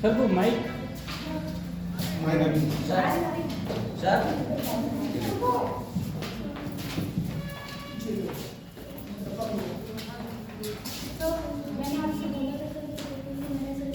Sir वो mic sir तो मैंने आपसे बोला था सर कि मैंने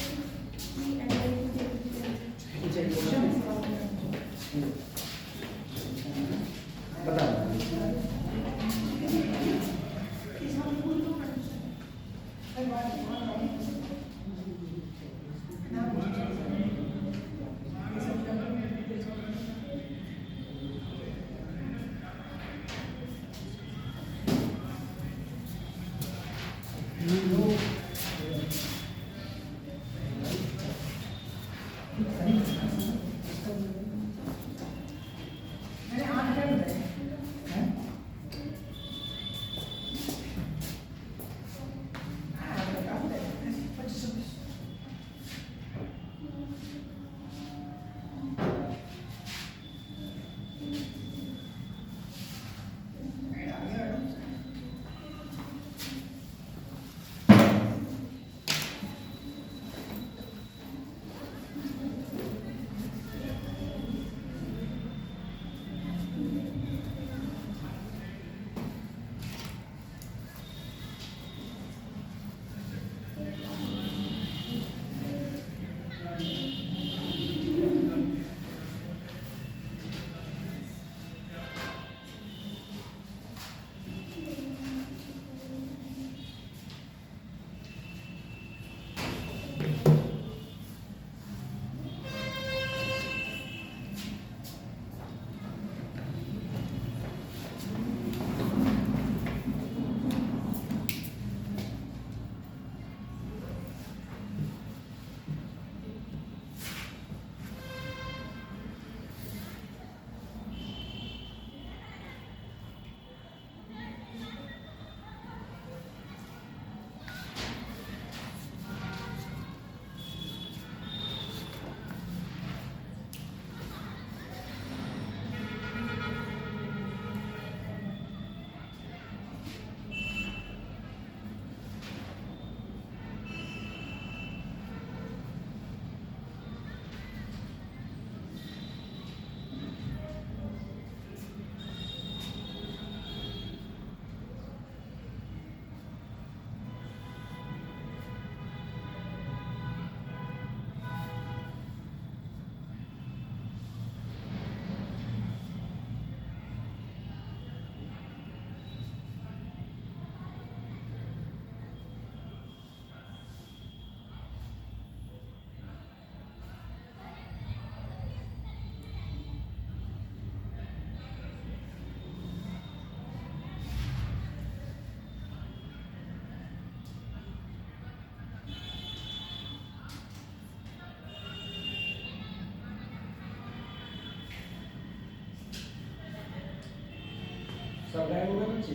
सब गायब होगा बच्चे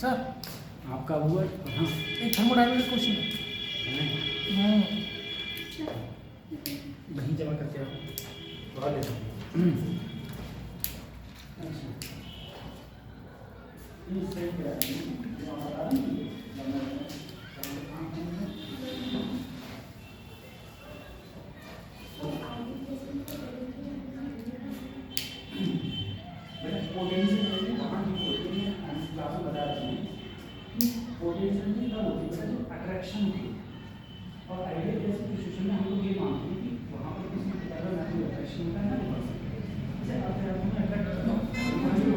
सर आपका हुआ हाँ एक थर्मोडायनामिक क्वेश्चन है। वहीं जमा करके आओ और ले जाओ अट्रैक्शन थी और आइडिया जैसे सिचुएशन में हम लोग ये मानते हैं कि वहाँ पर किसी प्रकार का ना कोई अट्रैक्शन होता है ना कोई जैसे आप अट्रैक्ट करते हो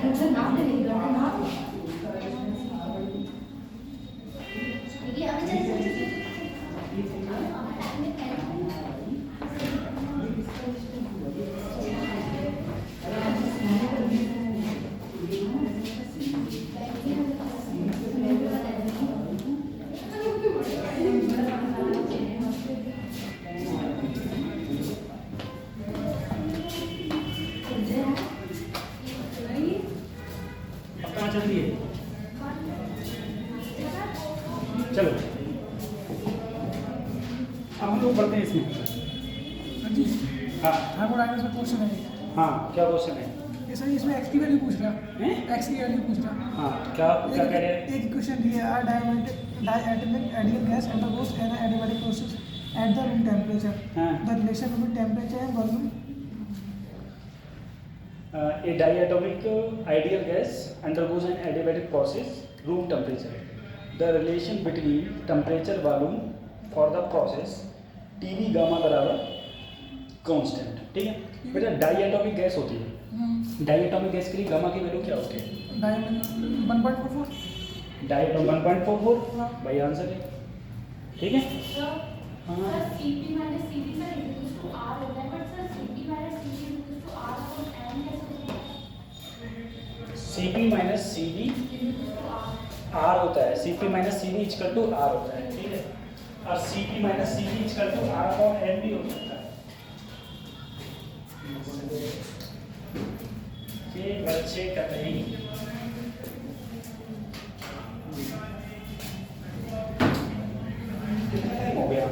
कंसर्न नाम ले लेगा नाम ये अभी अब कहाँ चल रही है? चलो अब हम लोग बढ़ते हैं इसमें। हाँ जी हाँ थर्मोडायनामिक्स में क्वेश्चन है हाँ, क्या क्वेश्चन है? ये सर इसमें एक्स की वैल्यू पूछ रहा हैं? एक्स की वैल्यू पूछ रहा हाँ, क्या क्या कह रहे हैं? एक इक्वेशन दिया है diatomic ideal gas undergoes an adiabatic process at the room temperature. हाँ। The relation between temperature and volume. A diatomic ideal gas undergoes an adiabatic process, room temperature. The relation between temperature volume for the process TB gamma बराबर constant। ठीक है बेटा, diatomic gas होती है। Diatomic gas के लिए gamma की value क्या होती है? 1.44 डाइएटॉमिक 1.44 भाई आंसर है। ठीक है सर हाँ CP minus CV sir equals to R होता है but sir CP minus CV equals to R और N कैसे होता है? CP माइनस CV R होता है। CP minus CV equal to R होता है। ठीक है और CP minus CV equal to R और N भी हो सकता है। ये बच्चे कतई कितना टाइम हो गया?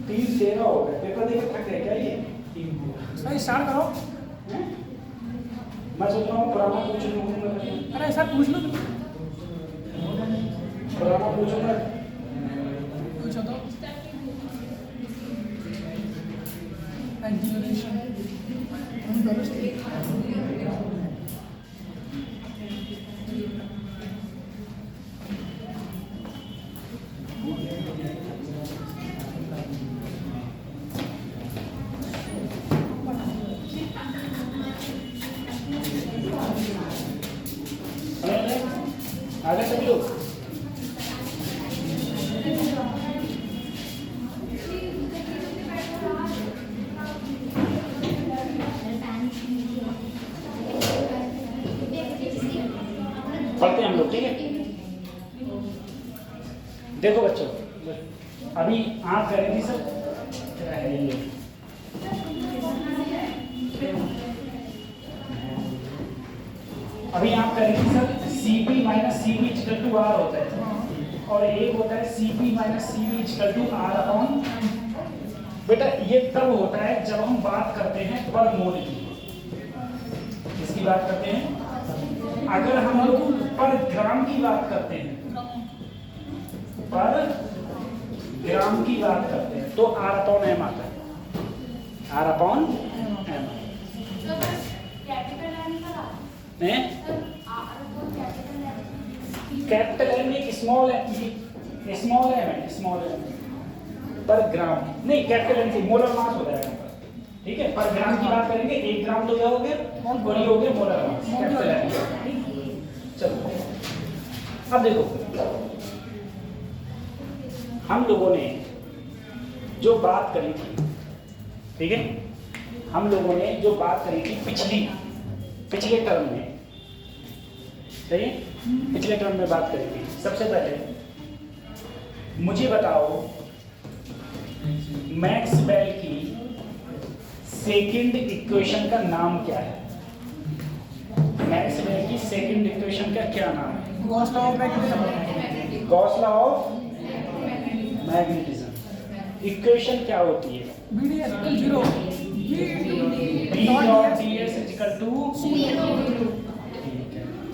3:13 हो गए। पेपर देकर थक गए क्या ये? 3 सर स्टार्ट करो हैं? मैं सोच रहा हूँ पुराना पूछ लूँगा। अरे सर पूछ लो पुराना पूछूंगा। पूछो तो एक्सीलरेशन आगे सभी लोग पढ़ते हैं हम लोग। ठीक है देखो बच्चों, अभी आप कह रही थी सर क्या है ये? अभी आप कह रही थी sir CP minus CV equal to R होता है और एक होता है CP minus CV equal to R अपॉन। बेटा ये तब होता है जब हम बात करते हैं पर मोल की। इसकी बात करते हैं। अगर हम लोग पर ग्राम की बात करते हैं, पर ग्राम की बात करते हैं तो R अपॉन M आता है। R upon M capital N का हैं? आर को कैपिटल एन कैपिटल M एक स्मॉल है, स्मॉल m है, स्मॉल m पर ग्राम नहीं, कैपिटल M से मोलर मास हो जाएगा। ठीक है पर ग्राम की बात करेंगे 1 ग्राम तो क्या हो गया और ये हो गया मोलर मास कैपिटल M। चलो अब देखो, हम लोगों ने जो बात करी थी, ठीक है हम लोगों ने जो बात करी थी पिछले टर्म में, सही है पिछले टर्म में बात करी थी। सबसे पहले मुझे बताओ मैक्सवेल की सेकंड इक्वेशन का नाम क्या है? मैक्सवेल की सेकंड इक्वेशन का क्या नाम है? Gauss law of magnetism Gauss law of magnetism. Equation क्या होती है? BDS equal 0 B dot ds equal to.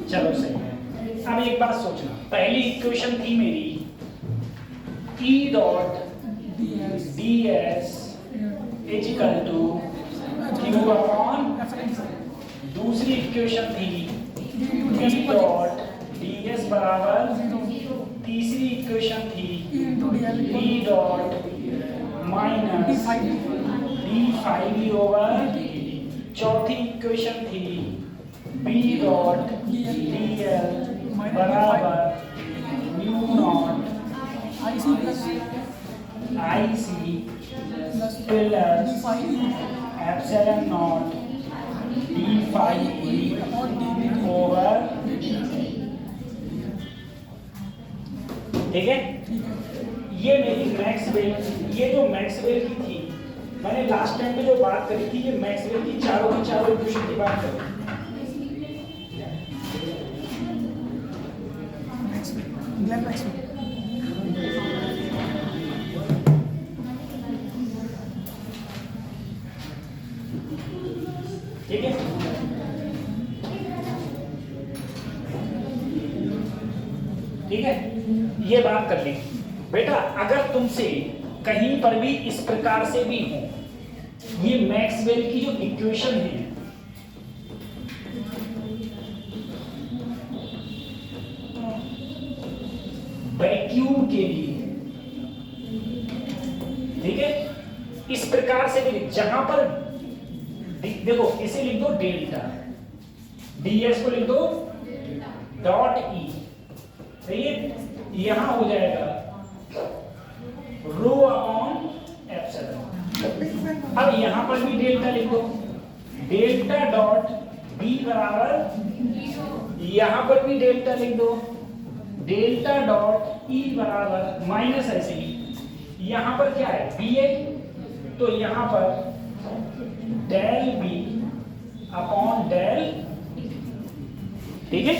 चलो सही है। अब एक बात सोचना, पहली इक्वेशन थी मेरी E dot ds equal to q upon. दूसरी इक्वेशन थी E डॉट ds बराबर। तीसरी इक्वेशन थी E dot minus d five over. चौथी इक्वेशन थी डॉट dl बराबर mu naught IC plus IC plus plus phi epsilon naught d phi e upon dt over, ठीक है। ये मेरी मैक्सवेल, ये जो मैक्सवेल की थी, मैंने लास्ट टाइम में जो बात करी थी, ये मैक्सवेल की चारों इक्वेशन की बात करी। Glenn Maxwell ठीक है, ठीक है, ये बात कर ली। बेटा अगर तुमसे कहीं पर भी इस प्रकार से भी हो, ये मैक्सवेल की जो इक्वेशन है, वैक्यूम के लिए, ठीक है, इस प्रकार से भी, जहां पर देखो इसे लिख दो डेल्टा, ds को लिख दो डॉट ई, सही है, यहां हो जाएगा रो अपॉन एप्सिलॉन। अब यहां पर भी डेल्टा लिख दो, डेल्टा डॉट बी बराबर, यहां पर भी डेल्टा लिख दो, डेल्टा डॉट ई बराबर माइनस, ऐसे ही यहां पर क्या है बी है, तो यहां पर डेल बी अपॉन डेल, ठीक है,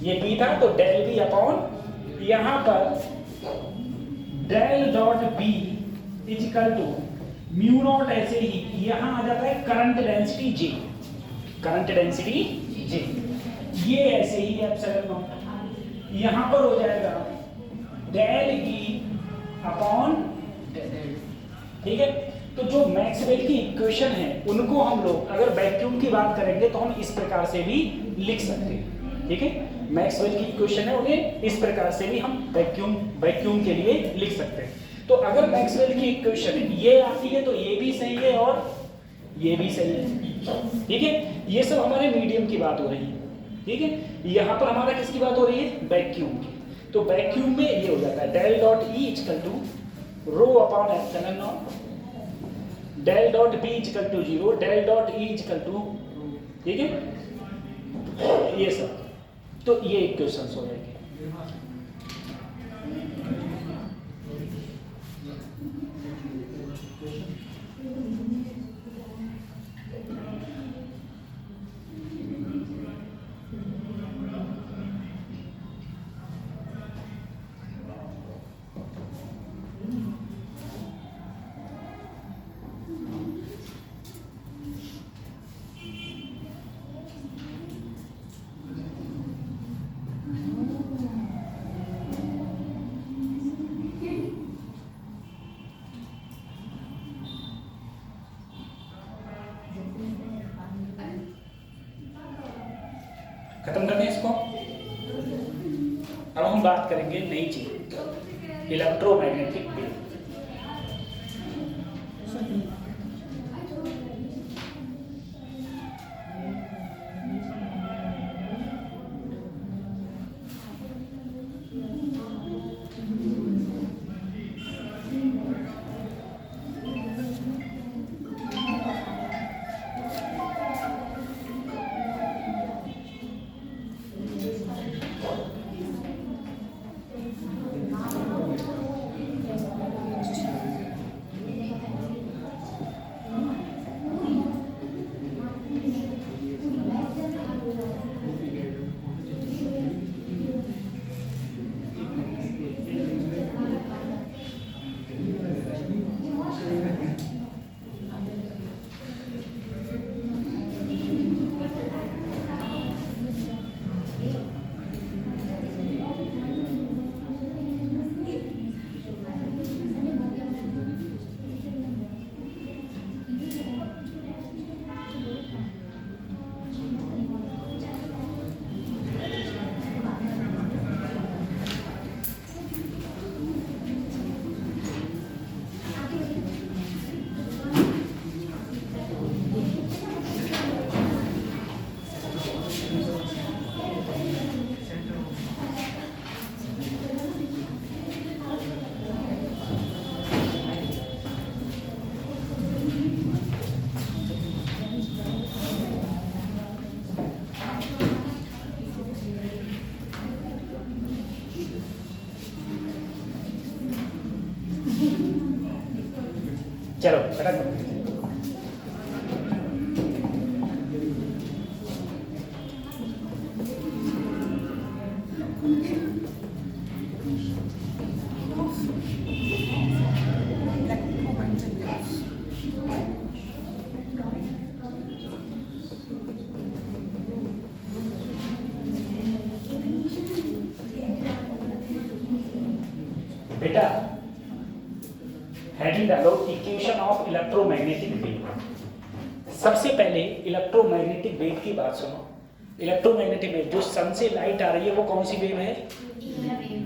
ये बी था तो डेल बी अपॉन, यहां पर del dot B equal to mu naught, ऐसे ही यहां आ जाता है current density J, current density J, ये ऐसे ही एप्सिलॉन नॉट, यहां पर हो जाएगा डेल ई अपॉन, ठीक है। तो जो मैक्सवेल की इक्वेशन है उनको हम लोग अगर वैक्यूम की बात करेंगे तो हम इस प्रकार से भी लिख सकते हैं, ठीक है। मैक्सवेल की इक्वेशन है, उन्हें इस प्रकार से भी हम वैक्यूम के लिए लिख सकते हैं। तो अगर मैक्सवेल की इक्वेशन ये आती है तो ये भी सही है और ये भी सही है, ठीक है। ये सब हमारे मीडियम की बात हो रही है, ठीक है। यहाँ पर हमारा किसकी बात हो रही है, वैक्यूम की। तो वैक्यूम में ये हो जाता है del dot E equal to rho upon epsilon naught, del dot B equal to 0, del dot E equal to, ठीक है, ये सब। तो ये इक्वेशंस हो जाएंगे। खत्म कर दें इसको। अब हम बात करेंगे नई चीज, इलेक्ट्रोमैग्नेटिक वेव। चलो फटाफट। बेटा हेडिंग डालो इक्वेशन ऑफ इलेक्ट्रोमैग्नेटिक वेव। सबसे पहले इलेक्ट्रोमैग्नेटिक वेव की बात सुनो। इलेक्ट्रोमैग्नेटिक वेव, जो सन से लाइट आ रही है वो कौन सी वेव है?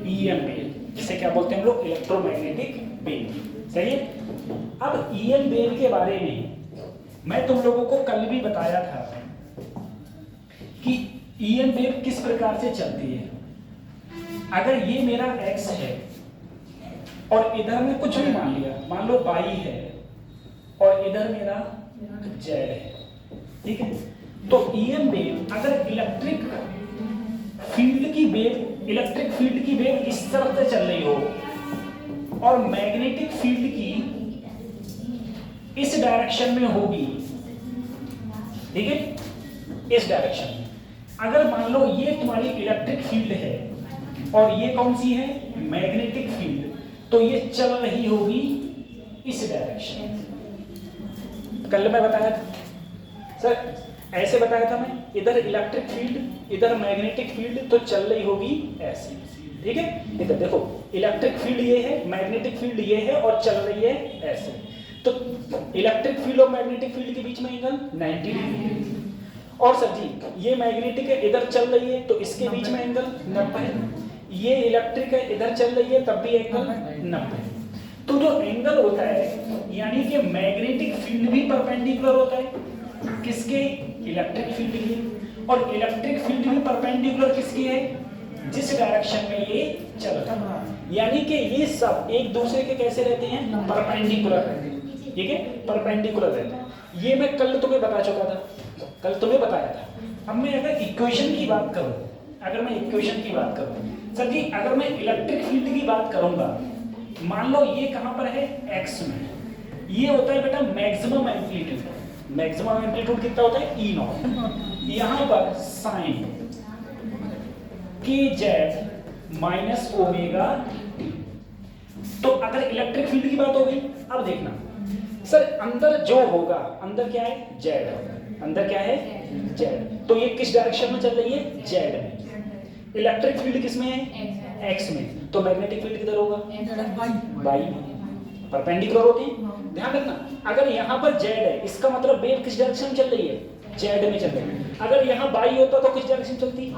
ईएम वेव, जिसे क्या बोलते हैं हम लोग? Electromagnetic wave. सही है। अब ईएम वेव के बारे में मैं तुम लोगों को कल भी बताया था कि ईएम वेव किस प्रकार से चलती है। अगर ये मेरा एक्स है और इधर में कुछ भी मान लिया, मान लो y है और इधर मेरा z है, ठीक है। तो ईएम वेव, अगर इलेक्ट्रिक फील्ड की वेव इस तरफ से चल रही हो और मैग्नेटिक फील्ड की इस डायरेक्शन में होगी, ठीक है, इस डायरेक्शन में। अगर मान लो ये तुम्हारी इलेक्ट्रिक फील्ड है और ये कौन सी है? मैग्नेटिक फील्ड, तो ये चल रही होगी इस डायरेक्शन। कल मैं बताया था सर, ऐसे बताया था मैं, इधर इलेक्ट्रिक फील्ड इधर मैग्नेटिक फील्ड, तो चल रही होगी ऐसे, ठीक है। इधर देखो इलेक्ट्रिक फील्ड ये है, मैग्नेटिक फील्ड ये है और चल रही है ऐसे। तो इलेक्ट्रिक फील्ड और मैग्नेटिक फील्ड के बीच में एंगल 90 डिग्री। और सर जी ये मैग्नेटिक है, इधर चल रही है, तो इसके बीच में एंगल 90। ये इलेक्ट्रिक है, इधर चल रही है, तब भी एंगल 90। तो जो एंगल होता है, यानी कि मैग्नेटिक फील्ड भी परपेंडिकुलर होता है किसके? इलेक्ट्रिक फील्ड के। और इलेक्ट्रिक फील्ड भी परपेंडिकुलर किसकी है? जिस डायरेक्शन में ये चल रहा है। यानी कि ये सब एक दूसरे के कैसे रहते हैं? परपेंडिकुलर रहते हैं, ठीक है, परपेंडिकुलर रहते हैं। ये मैं कल तुम्हें बता चुका था, कल तुम्हें बताया था। अब मैं अगर इक्वेशन की बात करूं, सर जी अगर मैं इलेक्ट्रिक फील्ड की बात करूंगा, मान लो ये कहां पर है? एक्स में। ये होता है बेटा मैक्सिमम एम्पलीट्यूड। मैक्सिमम एम्पलीट्यूड कितना होता है? E not. यहां पर साइन के जेड माइनस ओमेगा। तो अगर इलेक्ट्रिक फील्ड की बात हो गई, अब देखना सर अंदर जो होगा, अंदर क्या है? जेड। अंदर क्या है? जेड। तो ये किस डायरेक्शन में चल रही है? जेड में। इलेक्ट्रिक फील्ड किसमें है? एक्स में। तो मैग्नेटिक फील्ड किधर होगा? वाई में। परपेंडिकुलर होते हैं, ध्यान रखना। अगर यहाँ पर जेड है, इसका मतलब वेव किस डायरेक्शन में चल रही है? जेड में चल रही है। अगर यहाँ बाई होता तो किस डायरेक्शन चलती?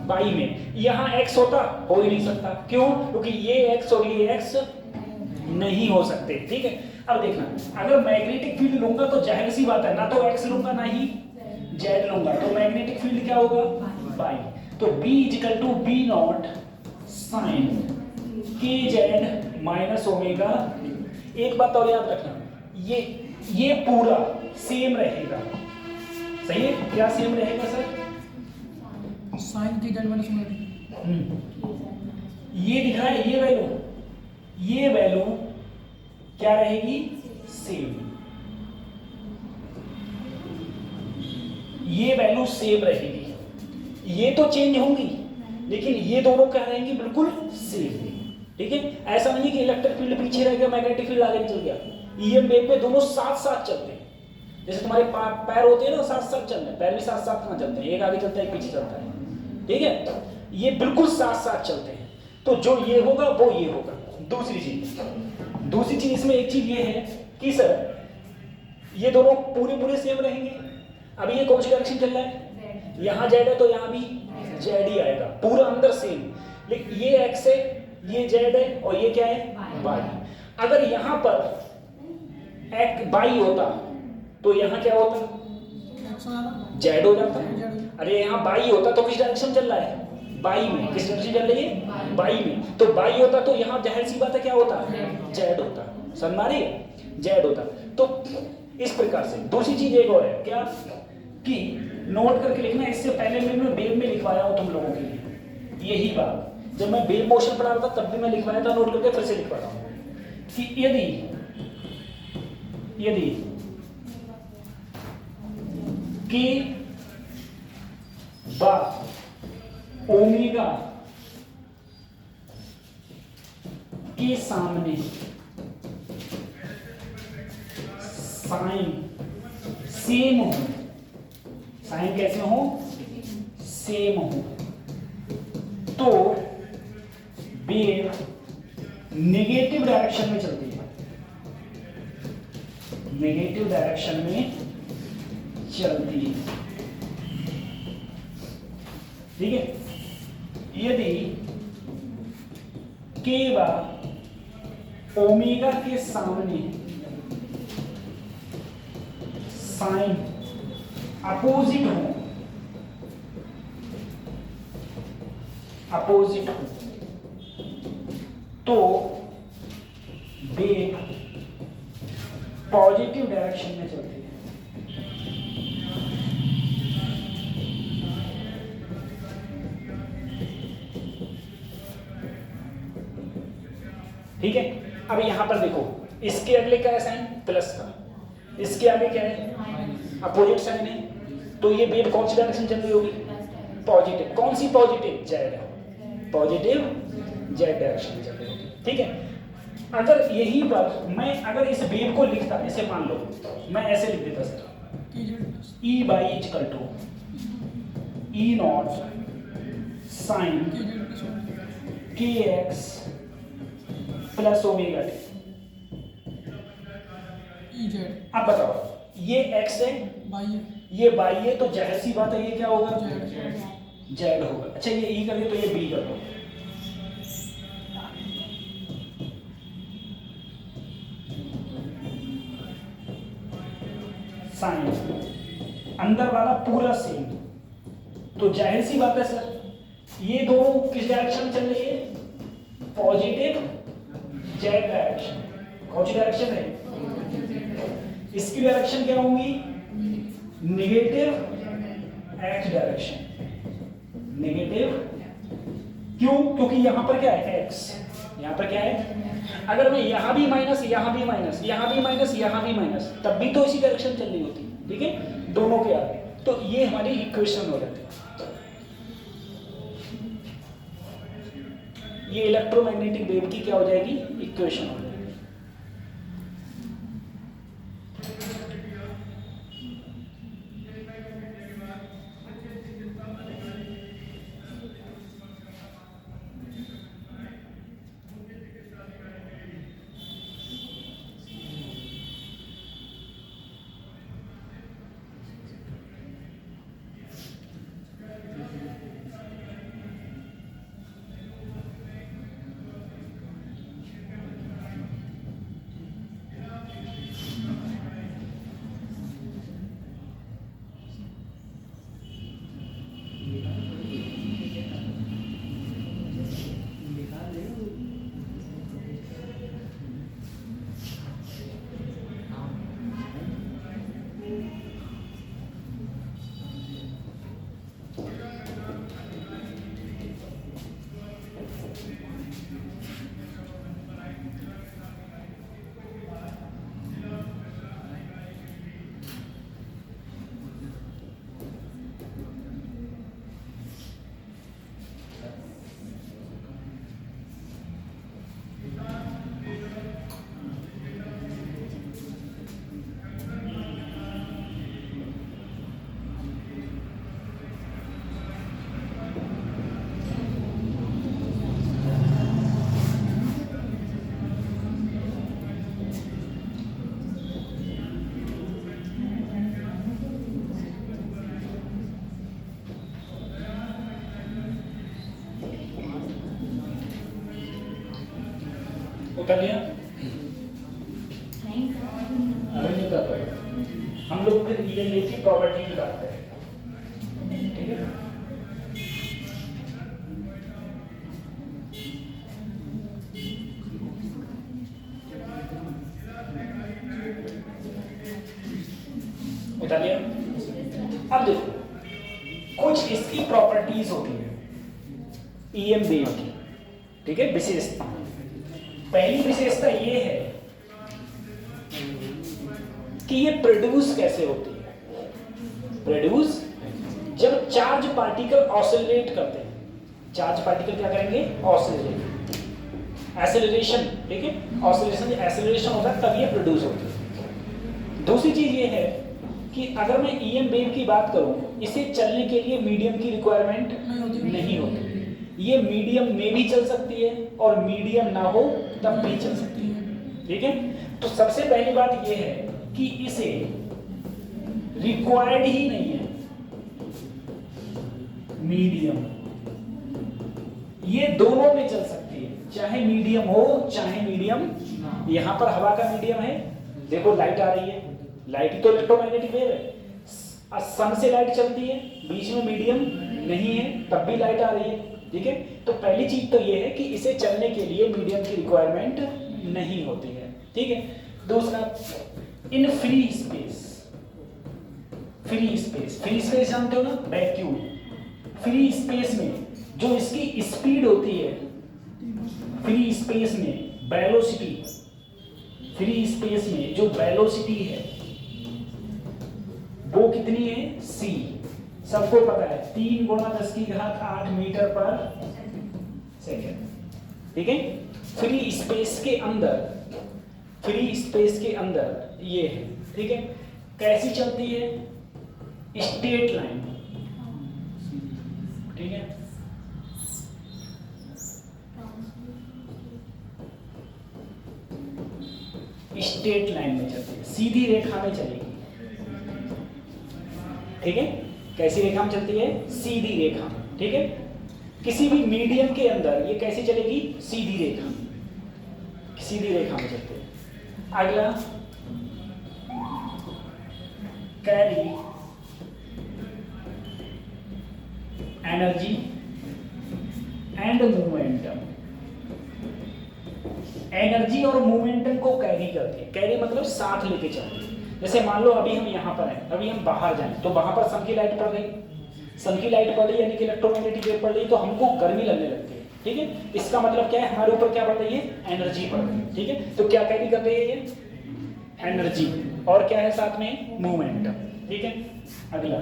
बाई में। यहाँ एक्स होता, हो ही नहीं सकता। क्यों? क्योंकि ये एक्स और ये एक्स नहीं हो सकते, ठीक है। अब देखना, अगर मैग्नेटिक फील्ड लूंगा तो जाहिर सी बात है, ना तो एक्स लूंगा ना ही जेड लूंगा, तो मैग्नेटिक फील्ड क्या होगा? बाई। तो B = B नॉट साइन के जेड माइनस ओमेगा। एक बात और याद रखना, ये पूरा सेम रहेगा, सही है। क्या सेम रहेगा सर? साइन के जेड माइनस ओमेगा। ये दिख रहा है, ये वैल्यू क्या रहेगी? सेम। ये वैल्यू सेम रहेगी। ये तो चेंज होंगी, लेकिन ये दोनों क्या रहेंगी? बिल्कुल सेम, ठीक है। ऐसा नहीं कि इलेक्ट्रिक फील्ड पीछे रह गया, मैग्नेटिक फील्ड आगे चल गया। ईएम वेव में दोनों साथ साथ चलते हैं। जैसे तुम्हारे पैर होते हैं ना, साथ साथ चल रहे हैं, पैर भी साथ साथ ना चलते हैं, एक आगे चलता है एक पीछे चलता है, ठीक है। ये बिल्कुल साथ साथ चलते हैं। तो जो ये होगा वो ये होगा। दूसरी चीज इसमें एक चीज ये है कि सर ये दोनों पूरे सेम रहेंगे। अभी ये कौन सी डायरेक्शन चल रहा है? यहाँ जेड है तो यहाँ भी जेड ही आएगा, पूरा अंदर सेम। लेकिन ये एक्स है, ये जेड है और ये क्या है? वाई। अगर यहाँ पर एक बाई होता तो यहाँ क्या होता? जेड हो जाता। अरे यहाँ बाई होता तो किस डायरेक्शन चल रहा है? बाई में। किस डायरेक्शन चल रही है? बाई में। तो बाई होता तो यहाँ जाहिर सी बात है क्या होता? जेड होता। समझ आ रही है? जेड होता। तो इस प्रकार से। दूसरी चीज एक और है, क्या कि नोट करके लिखना, इससे पहले मैं वेव में लिखवाया हूं तुम लोगों के लिए यही बात। जब मैं वेव मोशन पढ़ा रहा था तब भी मैं लिखवाया था, नोट करके फिर से लिखवा रहा हूं कि यदि यदि k बा ओमेगा के सामने साइन सेम हो, साइन कैसे हो, सेम हो, तो वेव नेगेटिव डायरेक्शन में चलती है, नेगेटिव डायरेक्शन में चलती है। ठीक है, यदि k बा ओमेगा के सामने साइन अपोजिट हो, अपोजिट हो, तो वेव पॉजिटिव डायरेक्शन में चलती है। ठीक है, अब यहां पर देखो, इसके अगले क्या है साइन, प्लस का, इसके आगे क्या है, अपोजिट साइन है, तो ये वेव कौन सी डायरेक्शन चल रही होगी, पॉजिटिव। कौन सी positive, Z, positive Z direction में चल रही होगी। ठीक है, अगर यही पर मैं अगर इस वेव को लिखता, इसे मान लो मैं ऐसे लिख देता sir, E y equal to E naught sine k x plus omega t. अब बताओ, ये x है, ये y है, तो जाहिर सी बात है ये क्या होगा, z होगा। अच्छा ये e कर दो तो ये b कर दो, साइन अंदर वाला पूरा सेम, तो जाहिर सी बात है सर ये दोनों किस डायरेक्शन में चल रही है, पॉजिटिव जेड डायरेक्शन। कौन सी डायरेक्शन है, इसकी डायरेक्शन क्या होंगी, नेगेटिव एक्स डायरेक्शन, नेगेटिव। क्यों, क्योंकि यहां पर क्या है एक्स, यहां पर क्या है, अगर मैं यहां भी माइनस, यहां भी माइनस, यहां भी माइनस, यहां भी माइनस, तब भी तो इसी डायरेक्शन चल रही होती। ठीक है, दोनों के आगे, तो ये हमारी इक्वेशन हो जाती है। ये इलेक्ट्रोमैग्नेटिक वेव की क्या हो जाएगी, इक्वेशन हो जाएगी। कर लिया, अभी नहीं कर पाए, हम लोग फिर रिलेटिव प्रॉपर्टी निकालते हैं। ठीक है, उतार लिया। अब देखो कुछ इसकी प्रॉपर्टीज होती है ईएम वेव की। ठीक है, विशेषता, पहली विशेषता ये है कि ये प्रोड्यूस कैसे होती है। प्रोड्यूस जब चार्ज पार्टिकल ऑसिलेट करते हैं, चार्ज पार्टिकल क्या करेंगे, ऑसिलेट, एक्सेलरेशन, ठीक है, ऑसिलेशन, एक्सेलरेशन होता है तब ये प्रोड्यूस होती है। दूसरी चीज ये है कि अगर मैं ईएम वेव की बात करूं, इसे चलने के लिए मीडियम की रिक्वायरमेंट नहीं होती। ये मीडियम में भी चल सकती है और मीडियम ना हो तब भी चल सकती है, ठीक है। तो सबसे पहली बात ये है कि इसे रिक्वायर्ड ही नहीं है मीडियम, ये दोनों में चल सकती है, चाहे मीडियम हो चाहे मीडियम। यहां पर हवा का मीडियम है, देखो लाइट आ रही है, लाइट तो इलेक्ट्रोमैग्नेटिक वेव है, सन से लाइट चलती है, बीच में मीडियम नहीं है तब भी लाइट आ रही है, ठीक है। तो पहली चीज तो ये है कि इसे चलने के लिए मीडियम की रिक्वायरमेंट नहीं होती है, ठीक है। दूसरा, in free space, free space जानते हो ना, वैक्यूम। फ्री स्पेस में जो इसकी स्पीड होती है, फ्री स्पेस में वेलोसिटी, फ्री स्पेस में जो वेलोसिटी है वो कितनी है, c, सबको पता है 3 × 10⁸ मीटर पर सेकेंड, ठीक है। फ्री स्पेस के अंदर, फ्री स्पेस के अंदर ये है, ठीक है। कैसी चलती है, स्ट्रेट लाइन, ठीक है। स्ट्रेट लाइन में चलती है, सीधी रेखा में चलेगी, ठीक है। कैसी रेखा में चलती है, सीधी रेखा, ठीक है। किसी भी मीडियम के अंदर ये कैसे चलेगी, सीधी रेखा, सीधी रेखा में चलती है। अगला, carry energy and momentum, energy और मोमेंटम को कैरी करती है। कैरी मतलब साथ लेके चलती है। जैसे मान लो अभी हम यहाँ पर हैं, अभी हम बाहर जाएं तो वहां पर सन की लाइट पड़ गई, सन की लाइट पड़ रही यानी कि इलेक्ट्रोमैग्नेटिक वेव पड़ रही, तो हमको गर्मी लगने लगती है, ठीक है। इसका मतलब क्या है, हमारे ऊपर क्या पड़ रही है, एनर्जी पड़ रही है, ठीक है। तो क्या कैरी कर रही है ये, एनर्जी, और क्या है साथ में, मोमेंटम, ठीक है। अगला,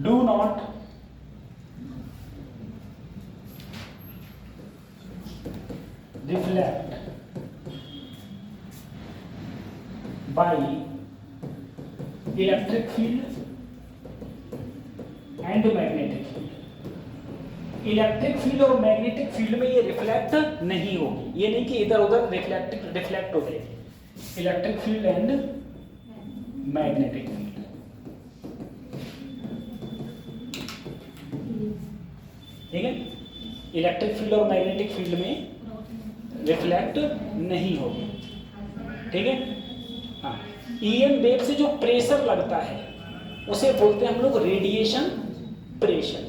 do not reflect by electric field and magnetic field। Electric field और मैग्नेटिक फील्ड में ये रिफ्लेक्ट नहीं होगी, ये नहीं कि इधर उधर रिफ्लेक्ट हो जाएगी। Electric field and magnetic field, ठीक है। इलेक्ट्रिक फील्ड और मैग्नेटिक फील्ड में रिफ्लेक्ट नहीं होगी, ठीक है। हाँ, ईएम वेव से जो प्रेशर लगता है उसे बोलते हैं हम लोग radiation pressure,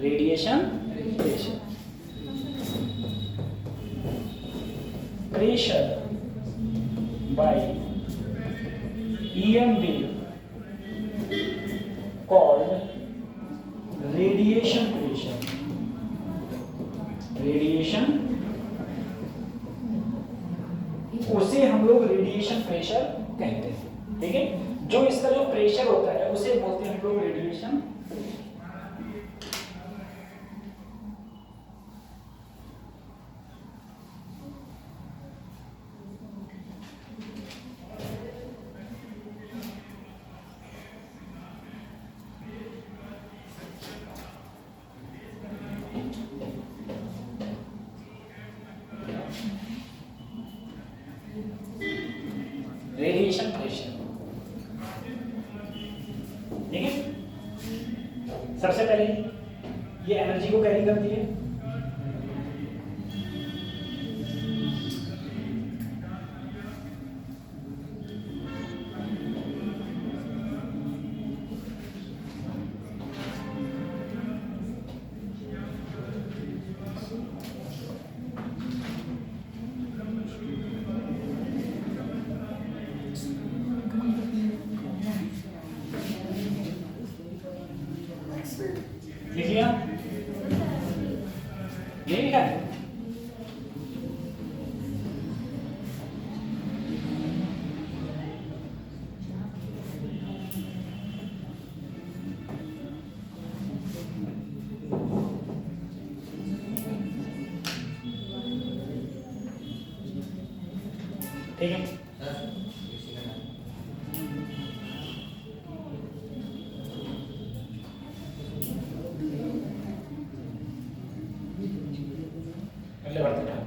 radiation pressure. Pressure by EM wave called radiation pressure, radiation, उसे हम लोग रेडिएशन प्रेशर कहते हैं, ठीक है। जो इसका जो प्रेशर होता है उसे बोलते हैं हम लोग रेडिएशन। रेडिएशन प्रेशर, ठीक है। सबसे पहले ये एनर्जी को कैरी करती है, लिख लिया। ठीक है। सर अगले बढ़ते हैं।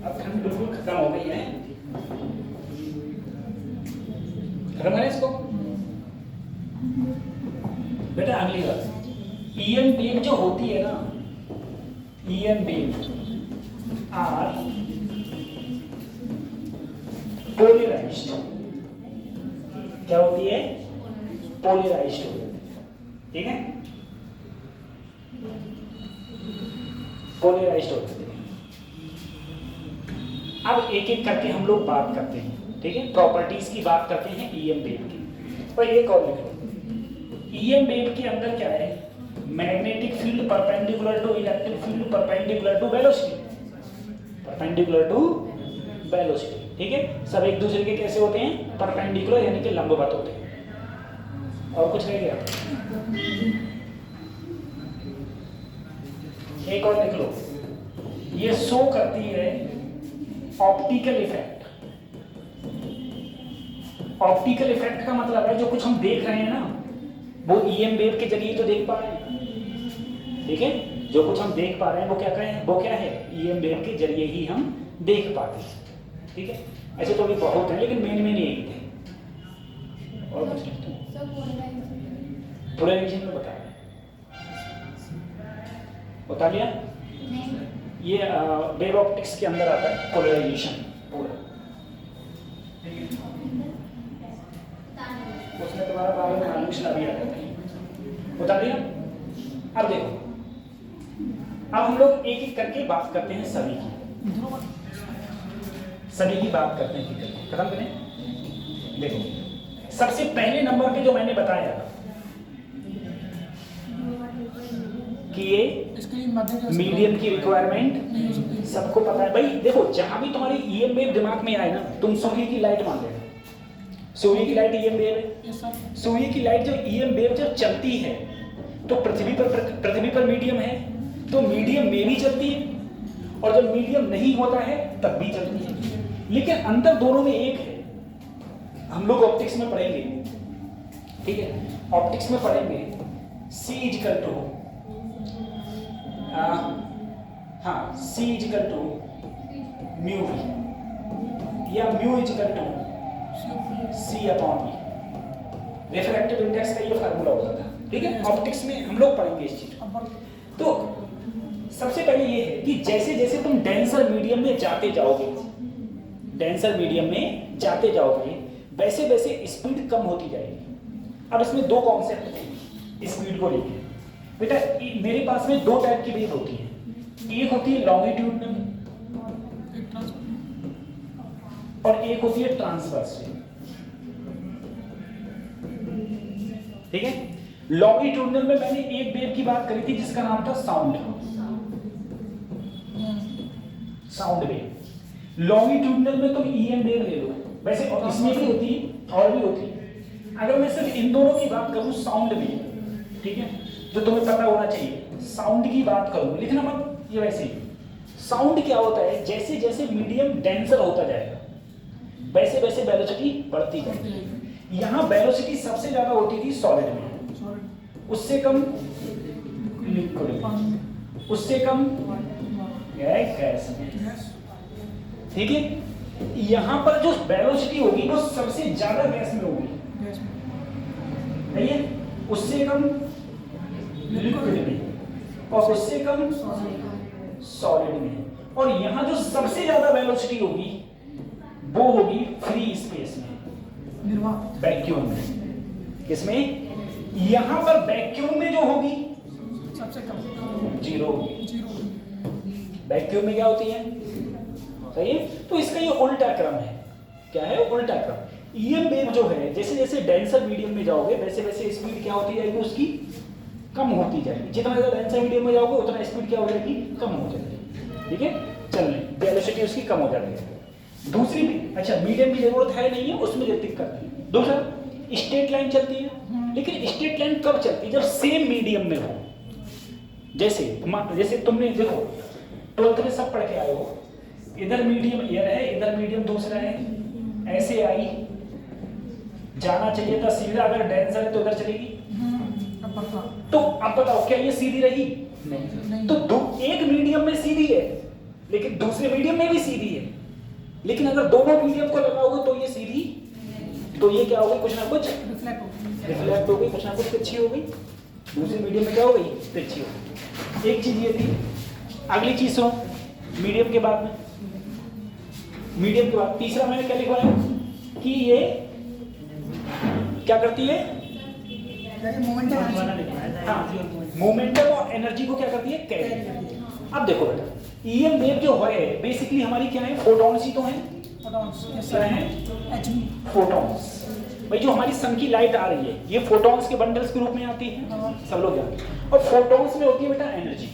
अब ठंड बिल्कुल खत्म हो गई है, खत्म है इसको। बेटा अगली बात, ईएम वेव जो होती है ना, ईएम वेव आर पोलराइज्ड, क्या होती है? पोलराइज्ड होती है, ठीक है, पोलराइज्ड होती है। अब एक एक करके हम लोग बात करते हैं, ठीक है, प्रॉपर्टीज की बात करते हैं ईएम वेव की। और एक और लिख लो, ईएम वेव के अंदर क्या है? Magnetic field perpendicular to electric field perpendicular to velocity, perpendicular to velocity, ठीक है। सब एक दूसरे के कैसे होते हैं? परपेंडिकुलर, यानी कि लंबवत होते हैं। और कुछ रह गया? एक और लिख लो, ये शो करती है ऑप्टिकल इफेक्ट। ऑप्टिकल इफेक्ट का मतलब है जो कुछ हम देख रहे हैं ना, वो ईएम वेव के जरिए तो देख पा रहे हैं, ठीक है, जो कुछ हम देख पा रहे हैं वो क्या कहें? वो क्या है? ईएम वेव के जरिए ही हम देख पाते हैं, ठीक है। ऐसे तो अभी बहुत हैं, लेकिन मेन यही थे। और कुछ लिखते हैं? पोलराइजेशन में बता लिया। ये वेव ऑप्टिक्स के अंदर आता है पोलराइजेशन पूरा, उसमें तुम्हारा बारे में आनुषला भी आता है, बता दिया। अब देखो, अब हम लोग एक एक करके बात करते हैं सभी की बात करते हैं, खत्म करें। देखो, सबसे पहले नंबर पे जो मैंने बताया कि ये मीडियम की रिक्वायरमेंट सबको पता है भाई। देखो, जहां भी तुम्हारी ईएम वेव दिमाग में आए ना, तुम सूर्य की लाइट मान लेना, सूर्य की लाइट ईएम वेव है। सूर्य की लाइट जो ईएम वेव जब चलती है तो पृथ्वी पर मीडियम है, तो मीडियम में भी चलती है, और जब मीडियम नहीं होता है तब भी चलती है, लेकिन अंतर दोनों में एक है। हम लोग ऑप्टिक्स में पढ़ेंगे, ठीक है, ऑप्टिक्स में पढ़ेंगे C equal to C equal to mu V, या mu equal to C upon V. Refractive index का ये फार्मूला होता था, ठीक है, ऑप्टिक्स में हम लोग पढ़ेंगे इस चीज को। तो सबसे पहले ये है कि जैसे जैसे तुम डेंसर मीडियम में जाते जाओगे, डेंसर मीडियम में जाते जाओगे, वैसे वैसे स्पीड कम होती जाएगी। अब इसमें दो कॉन्सेप्ट थे स्पीड को लेकर। बेटा, मेरे पास में दो टाइप की वेव होती है, एक होती है लॉन्गिट्यूडनल और एक होती है ट्रांसवर्स, ठीक है। लॉन्गिट्यूडनल में मैंने एक वेव की बात करी थी जिसका नाम था साउंड वेव। लॉन्गिट्यूडनल में तुम ईएम वेव ले लो, वैसे इसमें भी होती है और भी होती है। अगर मैं सिर्फ इन दोनों की बात करूं, साउंड वेव, ठीक है, जो तुम्हें पता होना चाहिए, साउंड की बात करूं, लिखना मत ये वैसे ही। साउंड क्या होता है? जैसे जैसे मीडियम डेंसर होता जाएगा वैसे वैसे वेलोसिटी बढ़ती जाएगी। यहाँ वेलोसिटी सबसे ज्यादा होती थी सॉलिड में, उससे कम लिक्विड, उससे कम गैस में, ठीक है। यहाँ पर जो वेलोसिटी होगी वो सबसे ज्यादा गैस में होगी, है, उससे कम लिक्विड में, और उससे कम सॉलिड में। और यहाँ जो सबसे ज्यादा वेलोसिटी होगी वो होगी फ्री स्पेस में, वैक्यूम में। किसमें? यहाँ पर वैक्यूम में जो होगी सबसे कम जीरो होगी। वैक्यूम में क्या होती है? सही है। तो इसका ये उल्टा क्रम है। क्या है? उल्टा क्रम। ईएम वेव जो है, जैसे जैसे डेंसर मीडियम में जाओगे वैसे वैसे स्पीड क्या होती जाएगी उसकी? कम होती जाएगी। जितना ज्यादा डेंसर मीडियम में जाओगे उतना स्पीड क्या हो जाएगी? कम हो जाएगी। ठीक है, चलने वेलोसिटी उसकी कम हो जाती है। दूसरी भी, अच्छा मीडियम की जरूरत है नहीं है, उसमें जो दिक्कत है। दूसरा, स्ट्रेट लाइन चलती है, लेकिन स्ट्रेट लाइन कब चलती है? जब सेम मीडियम में हो। जैसे तुमने देखो 12th में सब पढ़ के आए हो, इधर मीडियम एयर है, इधर मीडियम दूसरा है, ऐसे आई जाना चाहिए था सीधा, अगर डेंसर है तो उधर चलेगी। तो अब बताओ क्या ये सीधी रही? नहीं। तो एक मीडियम में सीधी है लेकिन दूसरे मीडियम में भी सीधी है, लेकिन अगर दोनों मीडियम को लगाओगे तो ये सीधी, तो ये क्या हो गई? कुछ ना कुछ रिफ्लेक्ट हो गई, कुछ ना कुछ तिरछी हो गई। दूसरे मीडियम में क्या हो गई? तिरछी हो गई। एक चीज ये थी। अगली चीज सुनो, मीडियम के बाद में, मीडियम के बाद तीसरा मैंने क्या लिखवाया कि ये क्या करती है? मोमेंटम और एनर्जी को क्या करती है? कैरी। अब देखो बेटा, ईएम वेव जो है बेसिकली हमारी क्या है? फोटॉन्स ही तो है। क्या है? फोटॉन्स। भाई जो हमारी सन की लाइट आ रही है ये फोटॉन्स के बंडल्स के रूप में आती है, सब लोग जानते हैं। और फोटॉन्स में होती है बेटा एनर्जी।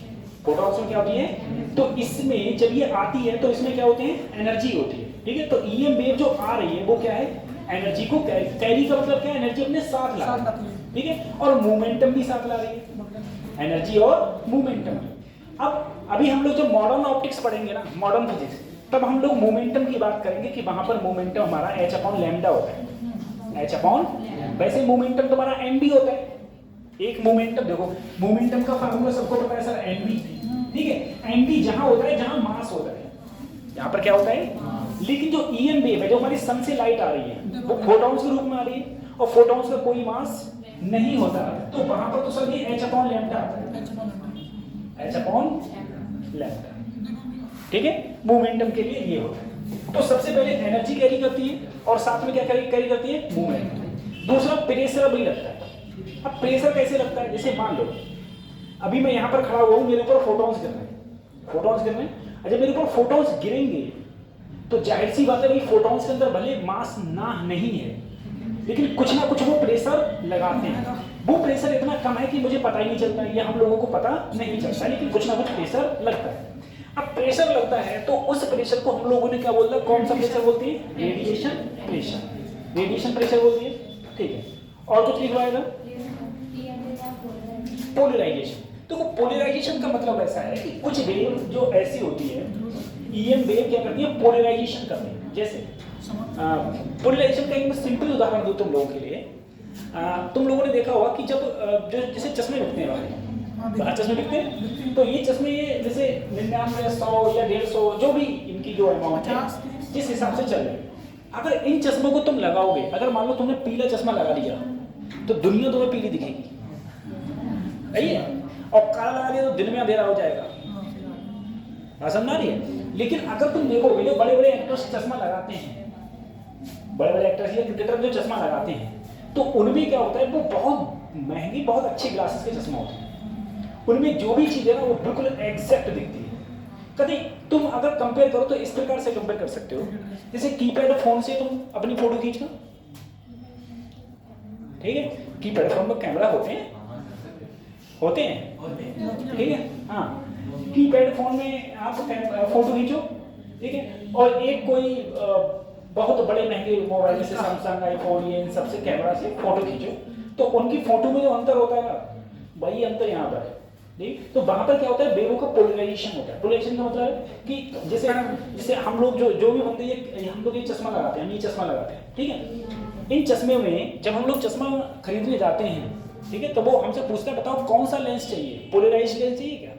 फोटॉन्स में क्या होती है? तो इसमें जब ये आती है तो इसमें क्या होते हैं? एनर्जी होती है। ठीक है, तो ईएम वेव जो आ रही है वो क्या है? एनर्जी को कैरी का मतलब क्या है? एनर्जी अपने साथ ला रही है। ठीक है, और मोमेंटम भी साथ ला रही है, एनर्जी और मोमेंटम। अब अभी हम लोग जब मॉडर्न ऑप्टिक्स पढ़ेंगे ना, मॉडर्न फिजिक्स, तब हम लोग मोमेंटम की बात करेंगे कि वहां पर मोमेंटम हमारा h/λ होता है। h/, वैसे मोमेंटम तुम्हारा mb होता है। एक मोमेंटम देखो, मोमेंटम का फार्मूला सबको पता है सर, mb। ठीक है, mb जहां होता है जहां मास होता है, यहाँ पर क्या होता है? लेकिन जो ईएम वेव है जो हमारी सन से लाइट आ रही है वो फोटॉन्स के रूप में आ रही है, और फोटॉन्स का कोई मास नहीं होता, तो वहां पर तो सर ये h/λ आता है, h/λ। ठीक है, मोमेंटम के लिए ये होता है। तो सबसे पहले एनर्जी कैरी करती है और साथ में क्या कैरी करती है? मूवमेंट। दूसरा प्रेशर भी लगता है। अब प्रेशर कैसे लगता है? जैसे मान लो अभी मैं यहाँ पर खड़ा हुआ हूँ, मेरे ऊपर फोटॉन्स गिर रहे हैं, फोटॉन्स गिर रहे हैं। जब मेरे ऊपर फोटॉन्स गिरेंगे तो जाहिर सी बात है भाई फोटॉन्स के अंदर भले मास ना नहीं है लेकिन कुछ ना कुछ वो प्रेशर लगाते हैं। वो प्रेशर इतना कम है कि मुझे पता ही नहीं चलता, ये हम लोगों को पता नहीं चलता, लेकिन कुछ ना कुछ प्रेशर लगता है। अब प्रेशर लगता है तो उस प्रेशर को हम लोगों ने क्या बोला? कौन सा प्रेशर बोलते हैं? Radiation pressure. रेडिएशन प्रेशर बोलते हैं। ठीक है, और कुछ लिखवाएगा? पोलराइजेशन। तो पोलराइजेशन का मतलब ऐसा है कि कुछ वेव जो ऐसी होती है, ईएम वेव क्या करती है? पोलराइजेशन करती है। जैसे पोलराइजेशन का एक सिंपल उदाहरण दूं तुम लोगों के लिए। तुम लोगों ने देखा होगा कि जब जो जैसे चश्मे बिकते हैं बाहर चश्मे बिकते हैं, तो ये चश्मे जैसे 99, 100 या 150 जो भी इनकी जो अमाउंट है जिस हिसाब से चल रही है, अगर इन चश्मों को तुम लगाओगे, अगर मान लो तुमने पीला चश्मा लगा लिया तो दुनिया तुम्हें पीली दिखेगी, सही है, और काला लगा दिया तो दिन में अंधेरा हो जाएगा। समझ आ रही है? लेकिन अगर तुम देखोगे जो बड़े बड़े एक्टर्स चश्मा लगाते हैं, बड़े बड़े एक्टर्स या क्रिकेटर जो चश्मा लगाते हैं, तो उनमें क्या होता है? वो बहुत महंगी, बहुत अच्छे ग्लासेस के चश्मा होते हैं। उनमें जो भी चीज़ है ना वो बिल्कुल एग्जैक्ट दिखती है। कभी तुम अगर कंपेयर करो तो इस प्रकार से कंपेयर कर सकते हो, जैसे कीपैड फोन से तुम अपनी फोटो खींचना, ठीक है, कीपैड फोन में कैमरा होते हैं, ठीक है, हाँ, कीपैड फोन में आप फोटो खींचो, ठीक है, और एक कोई बहुत बड़े महंगे मोबाइल जैसे सैमसंग, आईफोन, ये इन सबसे कैमरा से फोटो खींचो, तो उनकी फोटो में जो अंतर होता है ना, वही अंतर यहाँ पर है। ठीक, तो वहां पर क्या होता है? वेवों का पोलराइजेशन होता है। पोलराइजेशन का मतलब है कि जैसे हम लोग जो भी बनते हैं, हम लोग ये चश्मा लगाते हैं, हम ये चश्मा लगाते हैं, ठीक है। इन चश्मे में जब हम लोग चश्मा खरीदने जाते हैं, ठीक है, तो वो हमसे पूछता है बताओ कौन सा लेंस चाहिए, पोलराइज्ड लेंस चाहिए क्या?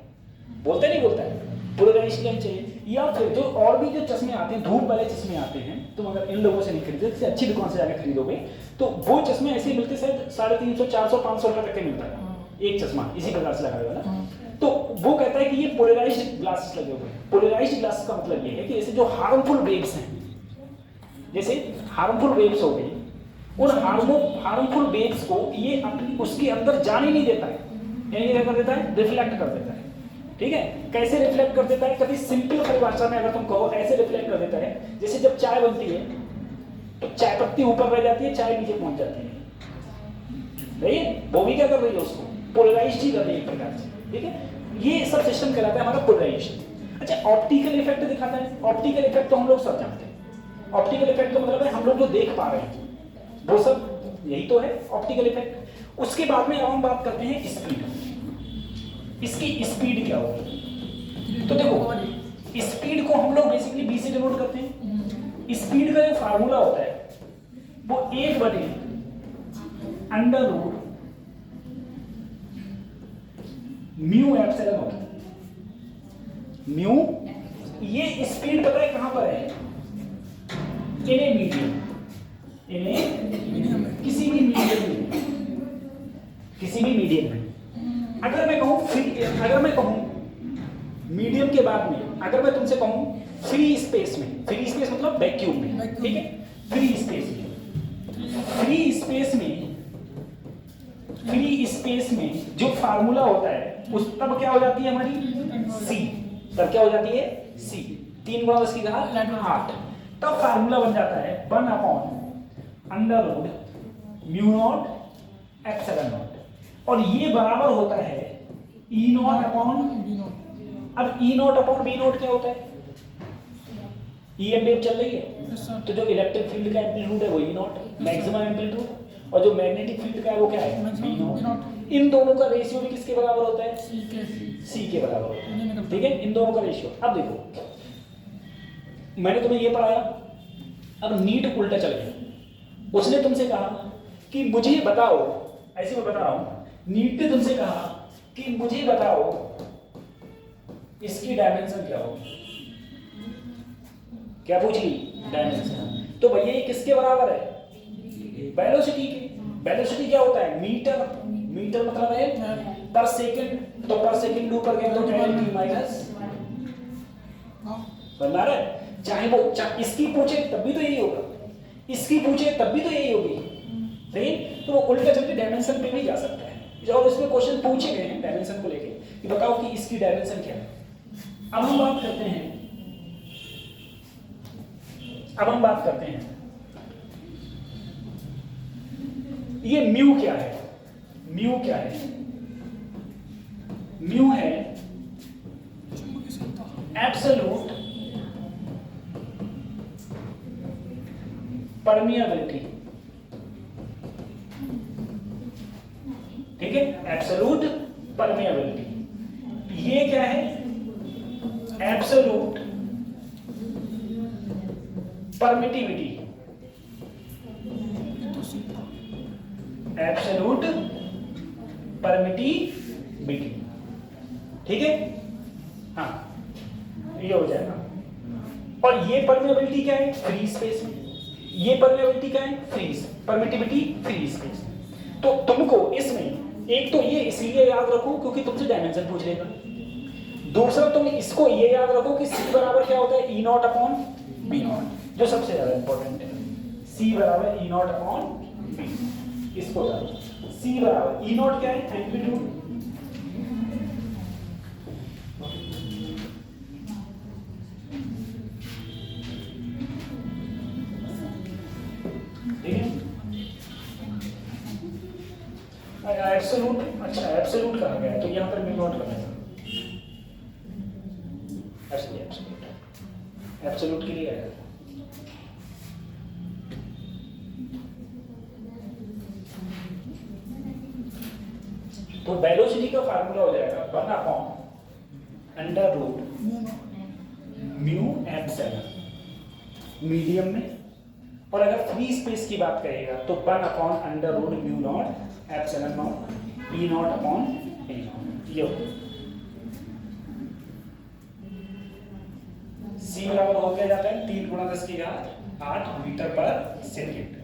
बोलता नहीं बोलता है, पोलराइज्ड लेंस चाहिए। या फिर जो और भी जो चश्मे आते हैं, धूप वाले चश्मे आते हैं, तुम अगर इन लोगों से नहीं खरीदते, इससे अच्छी दुकान से जाकर खरीदोगे तो वो चश्मे ऐसे मिलते शायद 350, 400, 500 रुपये तक के मिलता है एक चश्मा, इसी प्रकार से लगाया हुआ ना। तो वो कहता है कि ये पोलराइज्ड ग्लासेस लगे हुए हैं। पोलराइज्ड ग्लासेस का मतलब ये है कि ऐसे जो हार्मफुल वेव्स हैं, जैसे हार्मफुल वेव्स हो गई, उन हार्मफुल वेव्स को ये अपनी उसके अंदर जाने नहीं देता है, यानी क्या कर देता है? रिफ्लेक्ट कर देता है। ठीक है, कैसे रिफ्लेक्ट कर देता है? कभी सिंपल परिभाषा में अगर तुम कहो, ऐसे रिफ्लेक्ट कर देता है जैसे जब चाय बनती है तो चाय पत्ती ऊपर रह जाती है, चाय नीचे पहुंच जाती है, वो भी क्या कर रही है? उसको पोलराइज्ड ही कर रही है एक प्रकार से। ठीक है, ये सब सिस्टम कहलाता है हमारा पोलराइजेशन। अच्छा, ऑप्टिकल इफेक्ट दिखाता है। ऑप्टिकल इफेक्ट तो हम लोग सब जानते हैं। ऑप्टिकल इफेक्ट का मतलब है हम लोग जो देख पा रहे हैं वो सब यही तो है ऑप्टिकल इफेक्ट। उसके बाद में अब हम बात करते हैं स्पीड। इसकी स्पीड क्या होगी? तो देखो स्पीड को हम लोग बेसिकली बी से डिनोट करते हैं। स्पीड का जो फार्मूला होता है वो 1/√μ एप्सिलॉन होता है। म्यू, ये स्पीड पता है कहां पर है? इन ए मीडियम, किसी भी मीडियम में, किसी भी मीडियम में। अगर मैं कहूं मीडियम के बाद में, अगर मैं तुमसे कहूं फ्री स्पेस में, फ्री स्पेस मतलब वैक्यूम में, ठीक है, फ्री स्पेस में जो फार्मूला होता है उस तब क्या हो जाती है हमारी सी, तब क्या हो जाती है सी, 3 × 10⁸, तब फार्मूला बन जाता है 1/√μ0 ε0, और ये बराबर होता है E0/, अब E0/B0 क्या होता है? ई एंड वेव चल रही है तो जो इलेक्ट्रिक फील्ड का एम्पलीट्यूड है वो E0, मैक्सिमम एम्पलीट्यूड, और जो मैग्नेटिक फील्ड का है वो क्या है? B0। इन दोनों का रेशियो भी किसके बराबर होता है? C के बराबर होता है, ठीक है, इन दोनों का रेशियो। अब देखो, मैंने तुम्हें ये पढ़ाया, अब नीट उल्टा चल गया। उसने तुमसे कहा कि मुझे बताओ, ऐसे मैं बता रहा हूं, नीट ने तुमसे कहा कि मुझे बताओ इसकी डायमेंशन क्या होगी। क्या पूछ ली? डायमेंशन। तो भैया ये किसके बराबर है? वेलोसिटी के। वेलोसिटी क्या होता है? मीटर, मीटर मतलब है पर सेकंड, तो पर सेकंड डू कर गया तो t माइनस, बना रहा है। चाहे वो इसकी पूछे तब भी तो यही होगा, इसकी पूछे तब भी तो यही होगी, सही। तो वो उल्टा चल के डायमेंशन पे भी जा सकता है, और उसमें क्वेश्चन पूछे गए हैं डायमेंशन को लेके कि बताओ कि इसकी डायमेंशन क्या है। अब हम बात करते हैं, ये म्यू क्या है? म्यू क्या है? म्यू है एब्सोल्यूट परमिएबिलिटी, ठीक है, एब्सोल्यूट परमिएबिलिटी। ये क्या है? एब्सोल्यूट परमिटिविटी, एब्सोल्यूट परमिटिविटी, ठीक है, हाँ, ये हो जाएगा। और ये परमिएबिलिटी क्या है? फ्री स्पेस में। ये परमिएबिलिटी क्या है? Free, permittivity free space. तो तुमको इसमें एक तो ये इसलिए याद रखो क्योंकि तुमसे डायमेंशन पूछ लेगा, दूसरा तुम इसको ये याद रखो कि C बराबर क्या होता है? E0/B0, जो सबसे ज्यादा इंपॉर्टेंट है। C बराबर E0/B, इसको जानो। C बराबर E0 क्या है? एम्पलीट्यूड, ठीक है। एब्सोल्यूट, अच्छा एब्सोल्यूट कहा गया है तो यहाँ पर μ0 करना है, एब्सोल्यूट के लिए आएगा। तो वेलोसिटी का फार्मूला हो जाएगा 1/√μ मीडियम में, और अगर फ्री स्पेस की बात करेगा तो 1/√μ0 ε0 E0/A0। ये C बराबर हो गया जाता है 3 × 10⁸ मीटर पर सेकेंड।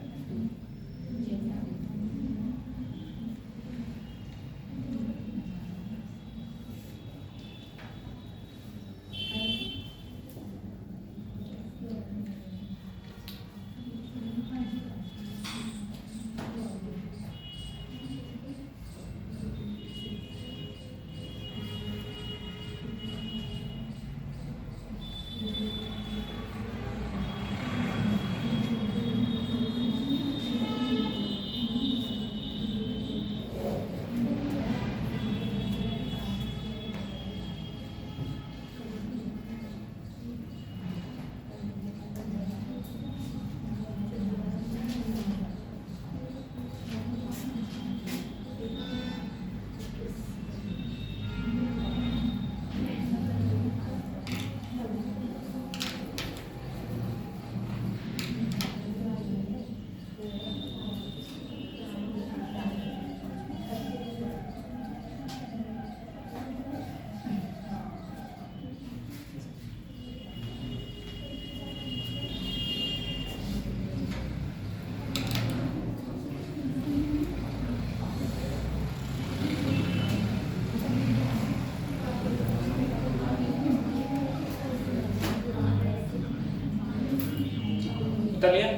उतर लिया?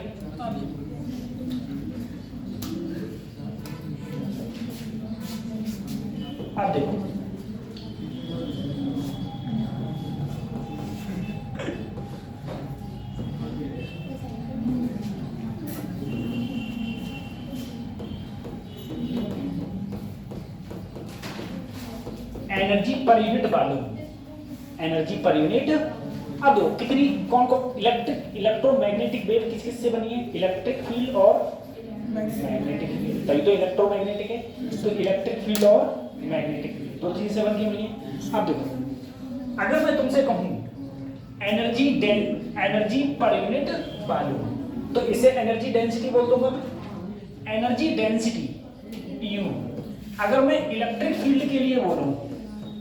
अब देखो energy per unit volume, energy per unit. अब देखो कितनी कौन कौन इलेक्ट्रोमैग्नेटिक वेव किस किस से बनी है? इलेक्ट्रिक फील्ड और मैग्नेटिक फील्ड, तभी तो इलेक्ट्रोमैग्नेटिक है। तो इलेक्ट्रिक फील्ड और मैग्नेटिक फील्ड दो चीज से बन के बनी है। अब देखो अगर मैं तुमसे कहूं एनर्जी पर यूनिट वॉल्यूम, तो इसे एनर्जी डेंसिटी बोल दूंगा मैं, एनर्जी डेंसिटी यू। अगर मैं इलेक्ट्रिक फील्ड के लिए बोलूं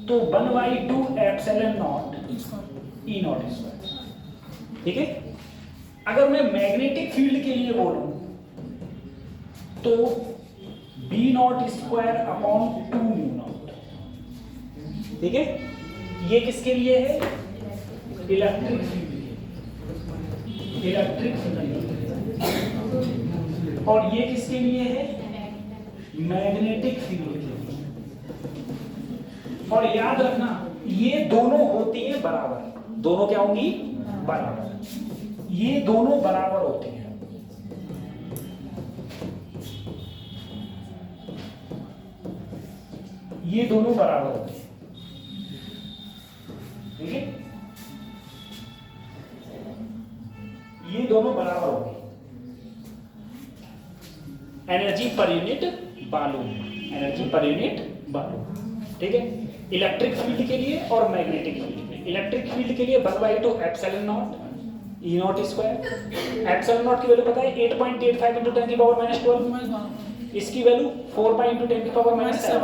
तो 1/2 epsilon not E not square, ठीक है। अगर मैं मैग्नेटिक फील्ड के लिए बोलूं तो B naught square upon 2 mu naught, ठीक है। ये किसके लिए है? Electric field, electric field. और ये किसके लिए है? मैग्नेटिक फील्ड के लिए। और याद रखना ये दोनों होती है बराबर, दोनों क्या होंगी? बराबर। ये दोनों बराबर होती हैं। ये दोनों बराबर होते हैं, ठीक है। ये दोनों बराबर होंगे। Energy per unit volume, energy per unit volume, ठीक है। इलेक्ट्रिक फील्ड के लिए और मैग्नेटिक फील्ड के लिए। इलेक्ट्रिक फील्ड के लिए 1/2 epsilon not E not square. Epsilon not की वैल्यू पता है 8.85 × 10⁻²। इसकी वैल्यू 4 × 10⁻⁷,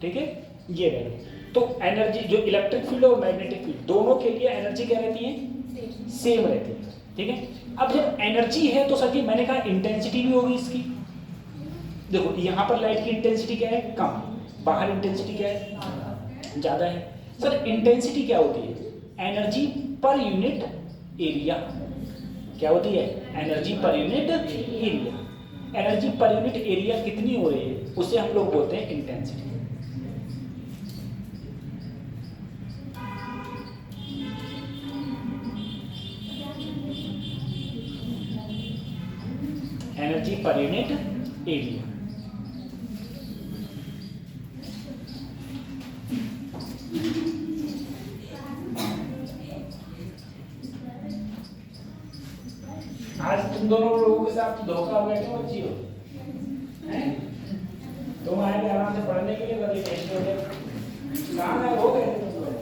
ठीक है। ये वैल्यू तो एनर्जी जो इलेक्ट्रिक फील्ड और मैग्नेटिक फील्ड दोनों के लिए एनर्जी क्या रहती है? सेम रहती है, ठीक है। अब जब एनर्जी है तो सर जी मैंने कहा इंटेंसिटी भी होगी इसकी। देखो यहाँ पर लाइट की इंटेंसिटी क्या है? कम। बाहर इंटेंसिटी क्या है? ज्यादा है। सर इंटेंसिटी क्या होती है? Energy per unit area. क्या होती है? Energy per unit area. Energy per unit area कितनी हो रही है उसे हम लोग बोलते हैं intensity. Energy per unit area. आज तुम दोनों लोगों के साथ धोखा बैठे हो, बच्ची हो, हैं? तुम आए आराम से पढ़ने के लिए, बड़ी टेस्ट हो गए। कहाँ है हो गए तुम लोग?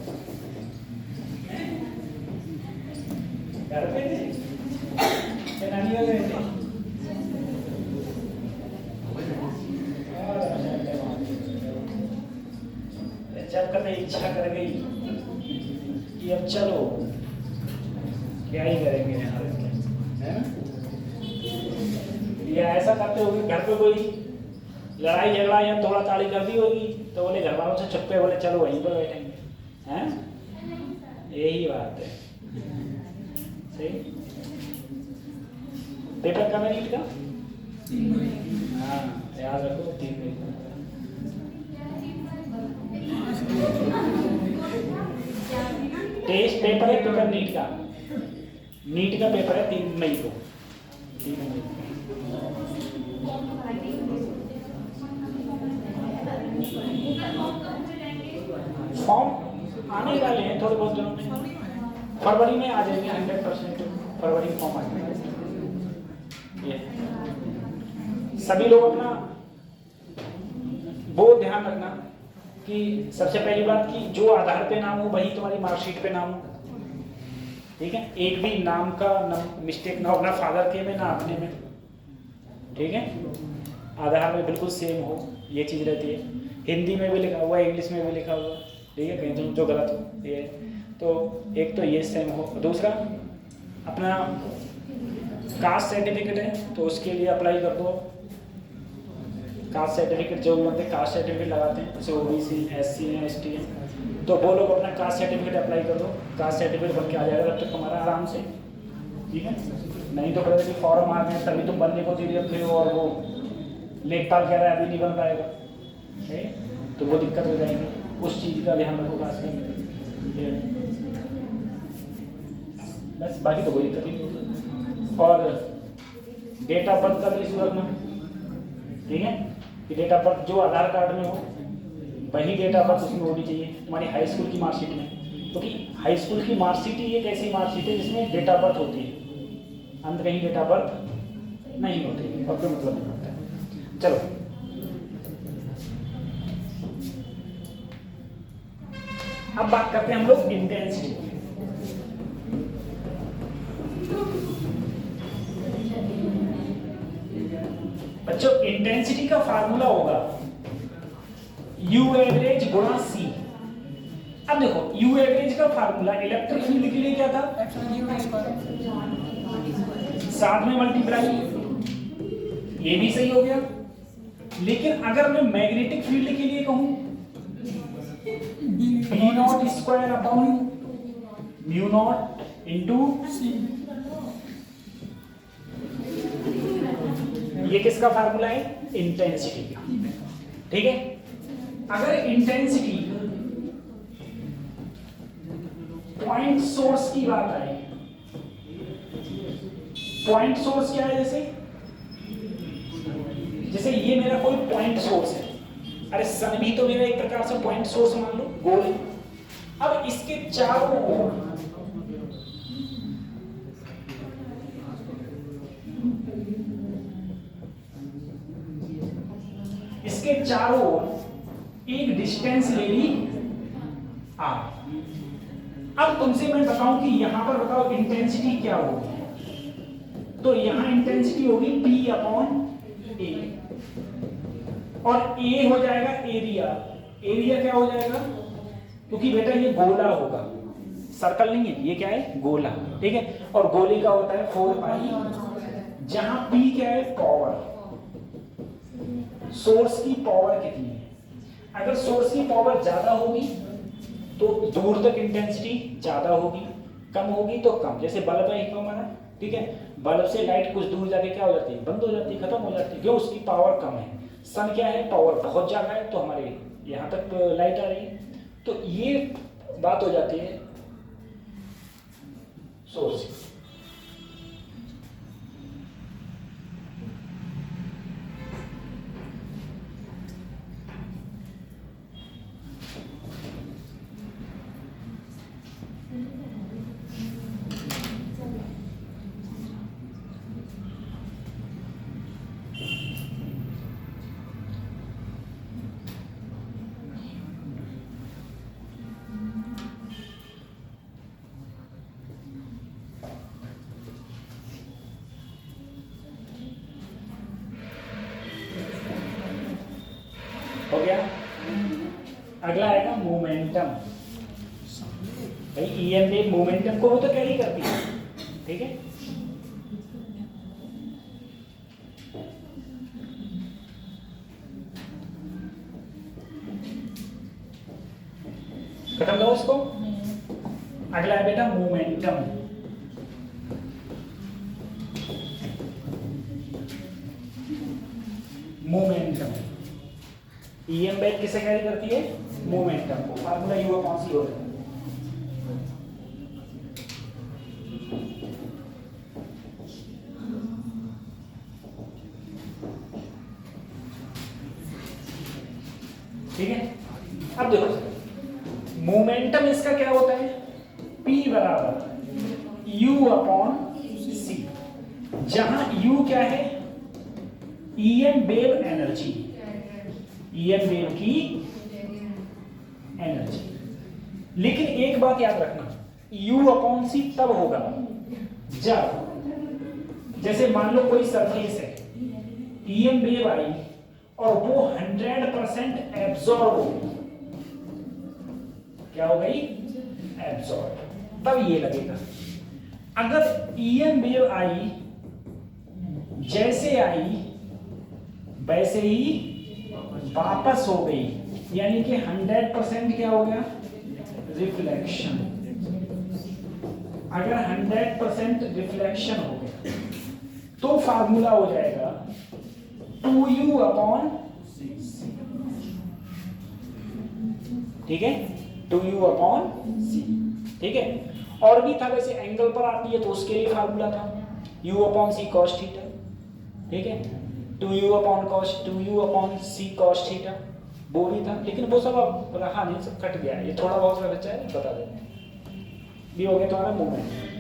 घर पे थे या नानी हो गए थे? जब कभी इच्छा कर गई कि अब चलो क्या ही करेंगे यहाँ रह के, है ना? या ऐसा करते होगी घर पे कोई लड़ाई झगड़ा या थोड़ा ताड़ी कर दी होगी तो बोले घर वालों से चुप्पे बोले चलो वहीं पर बैठेंगे, हैं? यही बात है, सही। पेपर कब है नीट का? हाँ याद रखो 3 मई। टेस्ट पेपर है, पेपर नीट का, नीट का पेपर है 3 मई को। 3 मई फॉर्म आने वाले हैं थोड़े बहुत दिनों में, फरवरी में आ जाएंगे 100%। फरवरी में फॉर्म आ जाएंगे। सभी लोग अपना वो ध्यान रखना कि सबसे पहली बात कि जो आधार पे नाम हो वही तुम्हारी मार्कशीट पे नाम हो, ठीक है। एक भी नाम का मिस्टेक ना हो, ना फादर के में ना अपने में, ठीक है। आधार में बिल्कुल सेम हो, ये चीज़ रहती है। हिंदी में भी लिखा हुआ है, इंग्लिश में भी लिखा हुआ है, ठीक है। कहीं जो गलत हो ये तो एक तो ये सेम हो। दूसरा अपना कास्ट सर्टिफिकेट है तो उसके लिए अप्लाई कर दो। कास्ट सर्टिफिकेट जो लोग कास्ट सर्टिफिकेट लगाते हैं जैसे OBC SC हैं ST हैं तो वो लोग अपना कास्ट सर्टिफिकेट अप्लाई कर दो। कास्ट सर्टिफिकेट बन के आ जाएगा तब तक तुम्हारा आराम से, ठीक है। नहीं तो पता कि फॉर्म आ गए तभी तुम बनने को दे दिए थे और वो लेखपाल कह रहा है अभी नहीं बन पाएगा, तो वो दिक्कत हो जाएगी। उस चीज़ का ध्यान रखो खास कर, बस बाकी तो कोई दिक्कत ही नहीं। और डेट ऑफ बर्थ का भी इशू रखना, ठीक है, कि डेट ऑफ बर्थ जो आधार कार्ड में हो वही डेट ऑफ बर्थ उसमें होनी चाहिए तुम्हारी हाई स्कूल की मार्कशीट में, क्योंकि हाई स्कूल की मार्कशीट ही एक ऐसी मार्कशीट है जिसमें डेट ऑफ बर्थ होती है, अंत कहीं डेट ऑफ बर्थ नहीं होती है और कोई मतलब नहीं होता है। चलो अब बात करते हैं हम लोग इंटेंसिटी। बच्चों इंटेंसिटी का फार्मूला होगा U एवरेज गुणा C। अब देखो U एवरेज का फार्मूला इलेक्ट्रिक फील्ड के लिए क्या था, साथ में मल्टीप्लाई, ये भी सही हो गया। लेकिन अगर मैं मैग्नेटिक फील्ड के लिए कहूं B not square upon mu not into C, ये किसका फार्मूला है, इंटेंसिटी का, ठीक है। अगर इंटेंसिटी पॉइंट सोर्स की बात आए, पॉइंट सोर्स क्या है, जैसे ये मेरा कोई पॉइंट सोर्स है, अरे सन भी तो मेरा एक प्रकार से पॉइंट सोर्स मान लो, गोल है। अब इसके चारों ओर एक डिस्टेंस ले ली R। अब तुमसे मैं बताऊं कि यहां पर बताओ इंटेंसिटी क्या होगी, तो यहां इंटेंसिटी होगी P अपॉन A, और A हो जाएगा एरिया। एरिया क्या हो जाएगा, क्योंकि बेटा ये गोला होगा, सर्कल नहीं है, ये क्या है, गोला, ठीक है। और गोले का होता है 4 पाई, जहां P क्या है, पावर, सोर्स की पावर कितनी है। अगर सोर्स की पावर ज्यादा होगी तो दूर तक इंटेंसिटी ज्यादा होगी, कम होगी तो कम। जैसे बल्ब है हमारा, ठीक है, बल्ब से लाइट कुछ दूर जाके क्या हो जाती है, बंद हो जाती है, खत्म हो जाती है, क्यों, उसकी पावर कम है। सन क्या है, पावर बहुत ज्यादा है, तो हमारे यहाँ तक लाइट आ रही है, तो ये बात हो जाती है सोर्स की। हो गया। अगला आएगा मोमेंटम। भाई EM वेव मोमेंटम को वो तो कैरी करती है, ठीक है। खत्म करो उसको। अगला है बेटा मोमेंटम। मोमेंटम EM वेव किसे कैरी करती है, मोमेंटम को। फार्मूला U कौन सी होता है, ठीक है। अब देखो मोमेंटम इसका क्या होता है, P बराबर U अपॉन C, जहां U क्या है, EM wave energy, EM wave की एनर्जी। लेकिन एक बात याद रखना, U अपॉन C तब होगा जब, जैसे मान लो कोई सरफेस है, EM वेव आई और वो 100% एब्जॉर्ब हो गई, क्या हो गई, एब्जॉर्ब, तब ये लगेगा। अगर EM वेव आई, जैसे आई वैसे ही वापस हो गई, यानी कि 100% क्या हो गया, रिफ्लेक्शन। अगर 100% रिफ्लेक्शन हो गया तो फार्मूला हो जाएगा 2u अपॉन, ठीक है, 2u अपॉन c, ठीक है। और भी था वैसे, एंगल पर आती है तो उसके लिए फार्मूला था u upon c cos theta, ठीक है, 2u upon c cos theta, वो भी था, लेकिन वो सब अब रहा नहीं, सब कट गया। ये थोड़ा बहुत बचा है, बता देते हैं। भी हो गया तुम्हारा मूवमेंट।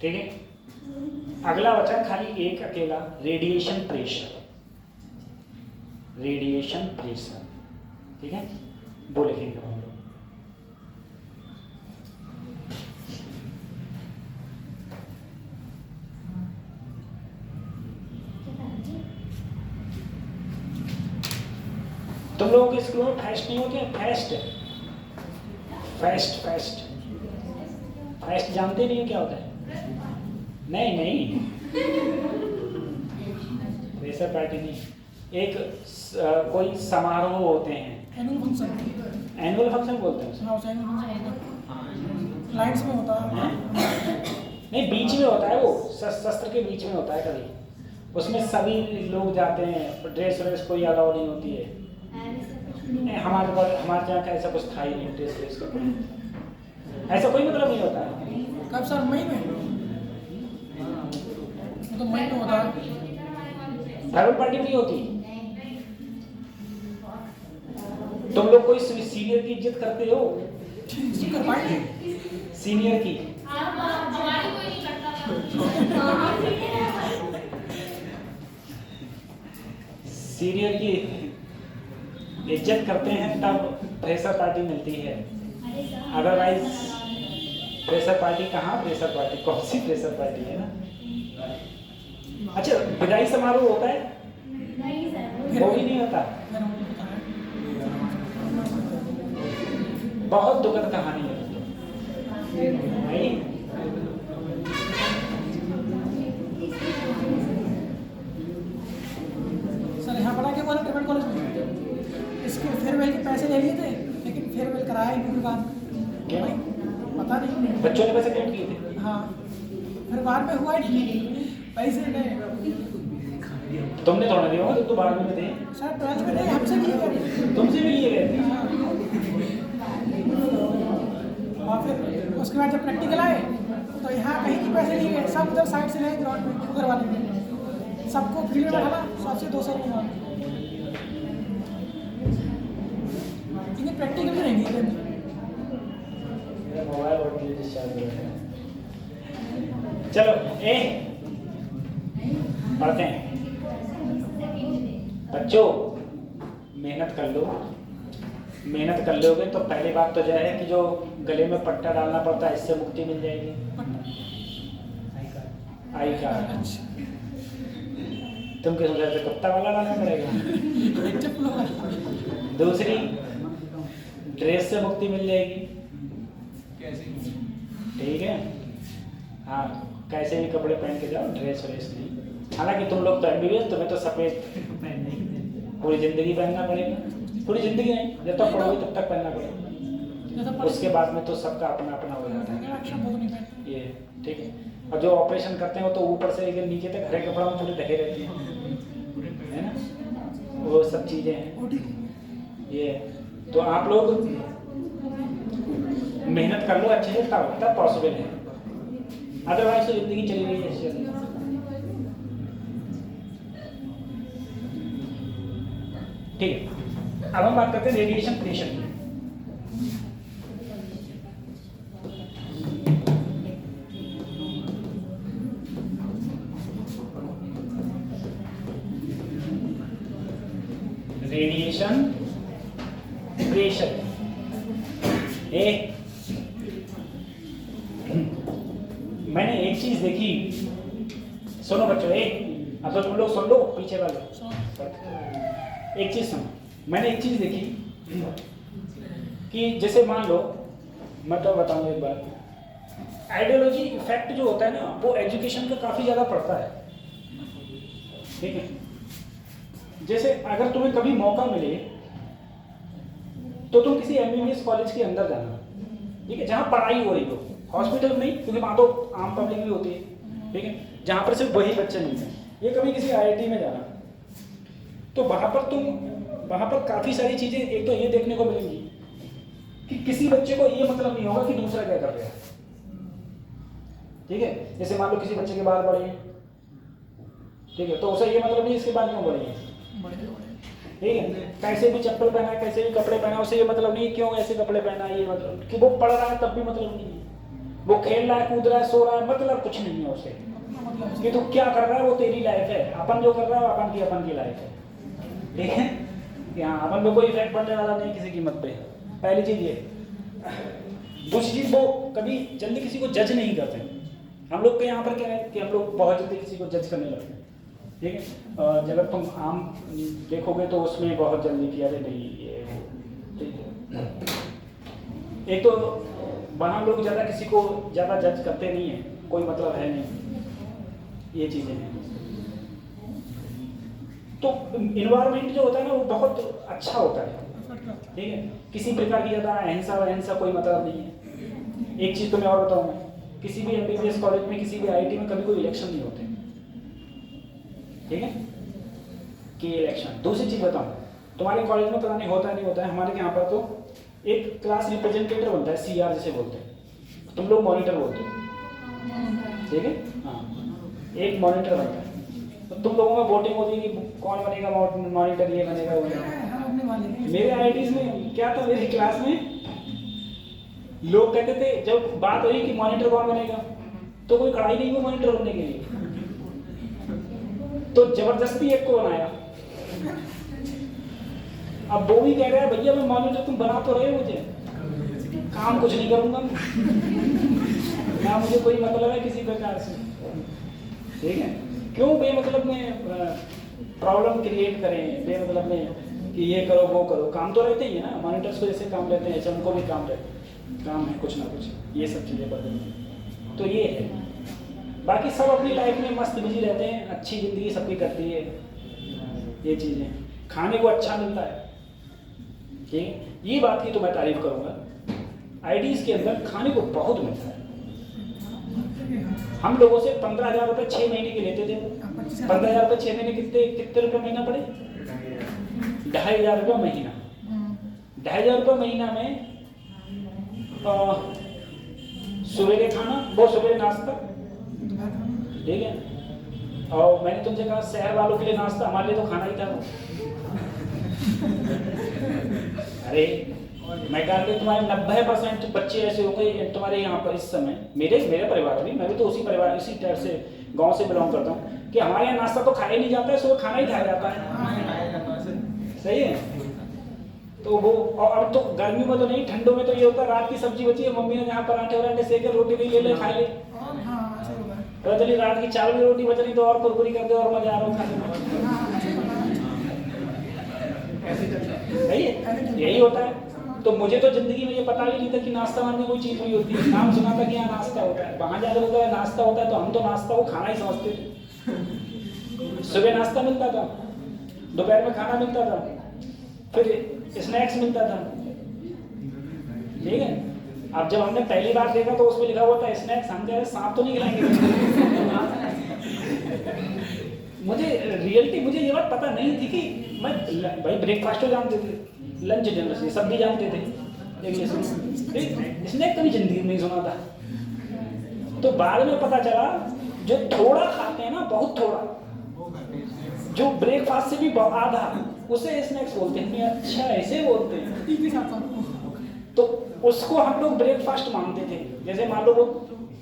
ठीक है, अगला बचा खाली एक अकेला, रेडिएशन प्रेशर। रेडिएशन प्रेशर, ठीक है, वो लिखेंगे हम लोग। तुम लोगों के स्कूल में फेस्ट नहीं होते हैं? फेस्ट फेस्ट फेस्ट फेस्ट जानते नहीं हो क्या होता है? नहीं नहीं, प्रेशर पार्टी नहीं, एक कोई समारोह होते हैं, एनुअल फंक्शन, एनुअल फंक्शन बोलते हैं उसे। हाँ, उसे एनुअल फंक्शन होता है, लाइट्स में होता है। नहीं, बीच में होता है वो, शस्त्र के बीच में होता है कभी, उसमें सभी लोग जाते हैं, ड्रेस व्रेस कोई अलाउ नहीं होती है। नहीं, हमारे यहाँ का ऐसा कुछ था ही नहीं, ड्रेस व्रेस का ऐसा कोई मतलब नहीं होता है। कब सर? मई में? तो मई में होता है। ट्रैवल पार्टी नहीं होती। तुम लोग कोई सीनियर की इज्जत करते हो? कर पाएंगे सीनियर की हमारी कोई नहीं करता सीनियर की इज्जत करते हैं तब प्रेशर पार्टी मिलती है, अदरवाइज प्रेशर पार्टी कहाँ? प्रेशर पार्टी कौन सी प्रेशर पार्टी है ना। अच्छा, विदाई समारोह होता है? नहीं सर, वो भी नहीं होता। बहुत दुखद कहानी है नहीं? सर यहाँ पढ़ा क्या बोला ट्रिपल कॉलेज में? इसके फेयरवेल के पैसे ले लिए थे, लेकिन फेयरवेल कराया ही नहीं बाद में। क्यों? पता नहीं, बच्चों ने पैसे कलेक्ट किए थे? हाँ, फिर बाद में हुआ ही नहीं, पैसे नहीं। तुमने थोड़ा दिया होगा, तो बाद में थे। सर 12th में नहीं, हमसे लिए गए। तुमसे भी लिए गए थे? और फिर उसके बाद जब प्रैक्टिकल आए तो यहाँ कहीं भी पैसे नहीं गए, सब उधर साइड से गए ग्राउंड में, उधर वाले में सबको फ्री में डाला, 100 से 200 रुपये, लेकिन प्रैक्टिकल भी नहीं दिए थे। मेरा मोबाइल और डिस्चार्ज हो गया। चलो पढ़ते हैं। बच्चों मेहनत कर लो, मेहनत कर लोगे तो पहली बात तो जो है कि जो गले में पट्टा डालना पड़ता है, इससे मुक्ति मिल जाएगी। I card. तुम क्या सोच रहे थे, कुत्ता वाला डालना पड़ेगा? दूसरी, ड्रेस से मुक्ति मिल जाएगी, ठीक है। हाँ, कैसे भी कपड़े पहन के जाओ, ड्रेस व्रेस नहीं। हालांकि तुम लोग तो एमबीबीएस, तुम्हें तो सफेद पूरी जिंदगी पहनना पड़ेगा। पूरी जिंदगी नहीं, जब तक पढ़ोगे तब तक पहनना पड़ेगा, उसके बाद में तो सबका अपना अपना हो जाता है ये, ठीक है। और जो ऑपरेशन करते हैं वो तो ऊपर से लेकर नीचे तक हरे कपड़ा में पूरे ढके रहते हैं, है ना, वो सब चीज़ें हैं ये। तो आप लोग मेहनत कर लो अच्छे से, तब पॉसिबल है, अदरवाइज तो जिंदगी चली गई है। ठीक है, अब हम बात करते हैं रेडिएशन प्रेशर की। रेडिएशन प्रेशर मैंने एक चीज देखी, सुनो बच्चों, एक अब तो तुम लोग सुन लो, पीछे वाले एक चीज सुनो। मैंने एक चीज देखी कि जैसे मान लो, मैं तो बताऊँ एक बात, आइडियोलॉजी इफेक्ट जो होता है ना वो एजुकेशन का काफ़ी ज़्यादा पड़ता है, ठीक है। जैसे अगर तुम्हें कभी मौका मिले तो तुम किसी MBBS कॉलेज के अंदर जाना, ठीक है, जहाँ पढ़ाई हो रही हो, हॉस्पिटल नहीं, क्योंकि वहाँ तो आम पब्लिक भी होती है, ठीक है, जहाँ पर सिर्फ वही बच्चे मिलते हैं। ये कभी किसी IIT में जाना, तो वहाँ पर काफ़ी सारी चीज़ें एक तो ये देखने को मिलेंगी कि किसी बच्चे को ये मतलब नहीं होगा कि दूसरा क्या कर रहा है, ठीक है। जैसे मान लो किसी बच्चे के बाल बड़े हैं, ठीक है, तो उसे ये मतलब नहीं इसके बाल क्यों बड़े हैं, ठीक है। कैसे भी चप्पल पहना है, कैसे भी कपड़े पहना, उसे ये मतलब नहीं क्यों ऐसे कपड़े पहना है, ये मतलब कि वो पढ़ रहा है तब भी मतलब नहीं है, वो खेल रहा है, कूद रहा है, सो रहा है, मतलब कुछ नहीं है उसे कि तू क्या कर रहा है वो तेरी लाइफ है, अपन जो कर रहा है अपन की लाइफ है, ठीक है। यहाँ अपन में कोई इफेक्ट पड़ने वाला नहीं किसी कीमत पे, पहली चीज़ ये। दूसरी चीज़, वो कभी जल्दी किसी को जज नहीं करते। हम लोग के यहाँ पर क्या है कि हम लोग बहुत जल्दी किसी को जज करने लगते हैं, ठीक है। जब तुम आम देखोगे तो उसमें बहुत जल्दी किया अरे नहीं ये वो, ठीक है। एक तो वहाँ लोग ज़्यादा किसी को ज़्यादा जज करते नहीं है, कोई मतलब है नहीं, ये चीज़ें हैं। तो इन्वायरमेंट जो होता है ना वो बहुत अच्छा होता है, ठीक है। किसी प्रकार की ज़्यादा अहिंसा कोई मतलब नहीं है। एक चीज़ तो मैं और बताऊँ, मैं किसी भी MBBS कॉलेज में, किसी भी IIT में कभी कोई इलेक्शन नहीं होते, ठीक है, कि इलेक्शन। दूसरी चीज़ बताऊँ, तुम्हारे कॉलेज में पता नहीं होता है, हमारे यहाँ पर तो एक क्लास रिप्रेजेंटेटिव बनता है, CR जिसे बोलते हैं, तुम लोग मॉनिटर बोलते हो, ठीक है, हाँ, एक मॉनिटर बनता है। तो तुम लोगों में वोटिंग होती है कि कौन बनेगा मॉनिटर, ये बनेगा वो बनेगा। मेरे IITs में क्या था, मेरी क्लास में लोग कहते थे, जब बात हुई कि मॉनिटर कौन बनेगा, तो कोई खड़ा ही नहीं हुआ मॉनिटर बनने के लिए, तो जबरदस्ती एक को बनाया। अब वो भी कह रहा है भैया मैं मॉनिटर, तुम बना तो रहे हो, मुझे काम कुछ नहीं करूंगा ना, मुझे कोई मतलब है किसी प्रकार से, ठीक है। क्यों बेमतलब में प्रॉब्लम क्रिएट करें, बेमतलब में कि ये करो वो करो, काम तो रहते ही है ना, मॉनिटर्स को जैसे काम रहते हैं ऐसे उनको भी काम है कुछ ना कुछ, ये सब चीज़ें बदल। तो ये है, बाकी सब अपनी लाइफ में मस्त बिजी रहते हैं, अच्छी ज़िंदगी सबकी करती है, ये चीज़ें। खाने को अच्छा मिलता है, ठीक है, ये बात की तो मैं तारीफ करूँगा। IITs के अंदर खाने को बहुत मिलता है। हम लोगों से 15,000 रुपये 6 महीने के लेते थे। 15,000 रुपये 6 महीने कितने रुपये महीना पड़े? 2,500 रुपये महीना। 2,500 रुपये महीना में सवेरे खाना, वो सवेरे नाश्ता, ठीक है, और मैंने तुमसे कहा शहर वालों के लिए नाश्ता, हमारे लिए तो खाना ही था। अरे मैं कहा कि तुम्हारे 90% बच्चे ऐसे हो गए तुम्हारे यहाँ पर इस समय, मेरे परिवार में, मैं भी तो उसी टाइप से गांव से बिलोंग करता हूँ, कि हमारे यहाँ नाश्ता तो खाया नहीं जाता है, सुबह खाना ही खाया जाता है, सही है। तो वो, और अब तो गर्मी में तो नहीं, ठंडों में तो ये होता है रात की सब्जी बची है, मम्मी ने जहाँ पराठे सेक के रोटी नहीं ले खा ले, पता चली रात की 4 बजे रोटी बच रही तो और कुरकुरी कर दे और मजा आ रहा हो खाने में, सही है, यही होता है। तो मुझे तो जिंदगी में ये पता भी नहीं था कि नाश्ता नाम की कोई चीज़ भी होती है, नाम सुना था कि यहाँ नाश्ता होता है, वहाँ जाकर होता है नाश्ता होता है, तो हम तो नाश्ता को खाना ही समझते थे। सुबह नाश्ता मिलता था, दोपहर में खाना मिलता था, फिर स्नैक्स मिलता था, ठीक है। अब जब हमने पहली बार देखा तो उसमें लिखा हुआ था स्नैक्स, हम कह रहे सांप तो नहीं खिलाएंगे। मुझे ये बात पता नहीं थी कि मैं भाई ब्रेकफास्ट तो जानते थे, लंच डिनर से सब भी जानते थे, स्नैक कभी जिंदगी में नहीं सुना था। तो बाद में पता चला जो थोड़ा खाते हैं ना, बहुत थोड़ा, जो ब्रेकफास्ट से भी आधा, उसे स्नैक्स बोलते हैं। अच्छा ऐसे बोलते हैं, तो उसको हम लोग ब्रेकफास्ट मानते थे। जैसे मान लो वो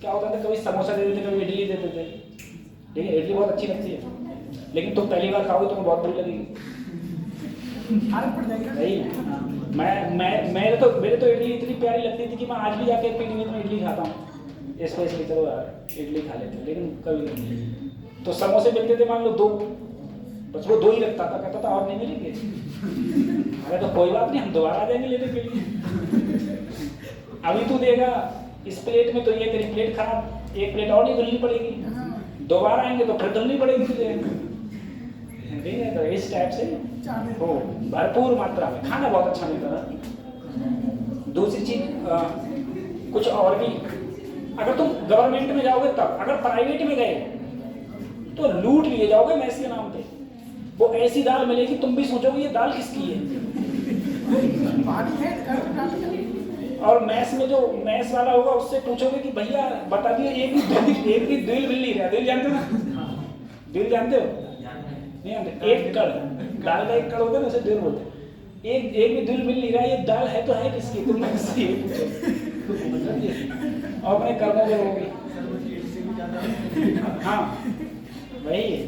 क्या होता था, कभी समोसा दे देते, कभी इडली देते थे, ठीक है, इडली बहुत अच्छी लगती है, लेकिन तुम पहली बार खाओगे तुम्हें बहुत बुरी लगेगी, सही है। मेरे तो इडली इतनी प्यारी लगती थी कि मैं आज भी जाके पीली में इडली खाता हूँ, स्पेशली चलो यार इडली खा लेते, लेकिन कभी नहीं। तो समोसे मिलते थे मान लो 2, बस वो 2 ही रखता था, कहता था और नहीं मिलेंगे। अरे तो कोई बात नहीं, हम दोबारा आ जाएंगे लेने के लिए। अभी तू देगा इस प्लेट में तो ये तेरी प्लेट खराब, 1 प्लेट और नहीं धुलनी पड़ेगी, दोबारा आएंगे तो फिर धुलनी पड़ेगी तुझे। ठीक है, तो इस टाइप से हो भरपूर मात्रा में खाना बहुत अच्छा मिलता था। दूसरी चीज कुछ और भी, अगर तुम गवर्नमेंट में जाओगे तब, अगर प्राइवेट में गए तो लूट लिए जाओगे मैस के नाम पे। वो ऐसी दाल मिलेगी तुम भी सोचोगे ये दाल किसकी है। पानी है घर में डाल के। और मैस में जो मैस वाला होगा उससे पूछोगे कि भैया बता दिए एक भी दिल मिल नहीं रहा। दिल जानते हो ना? दिल जानते हो? नहीं जानते? एक कड़ दाल का एक कड़ होता है ना, उसे दिल बोलते हैं। एक भी दिल मिल नहीं रहा, ये दाल है तो है किसकी, तुम मुझसे ये पूछो और अपने कर्मों में होगी। हाँ वही है।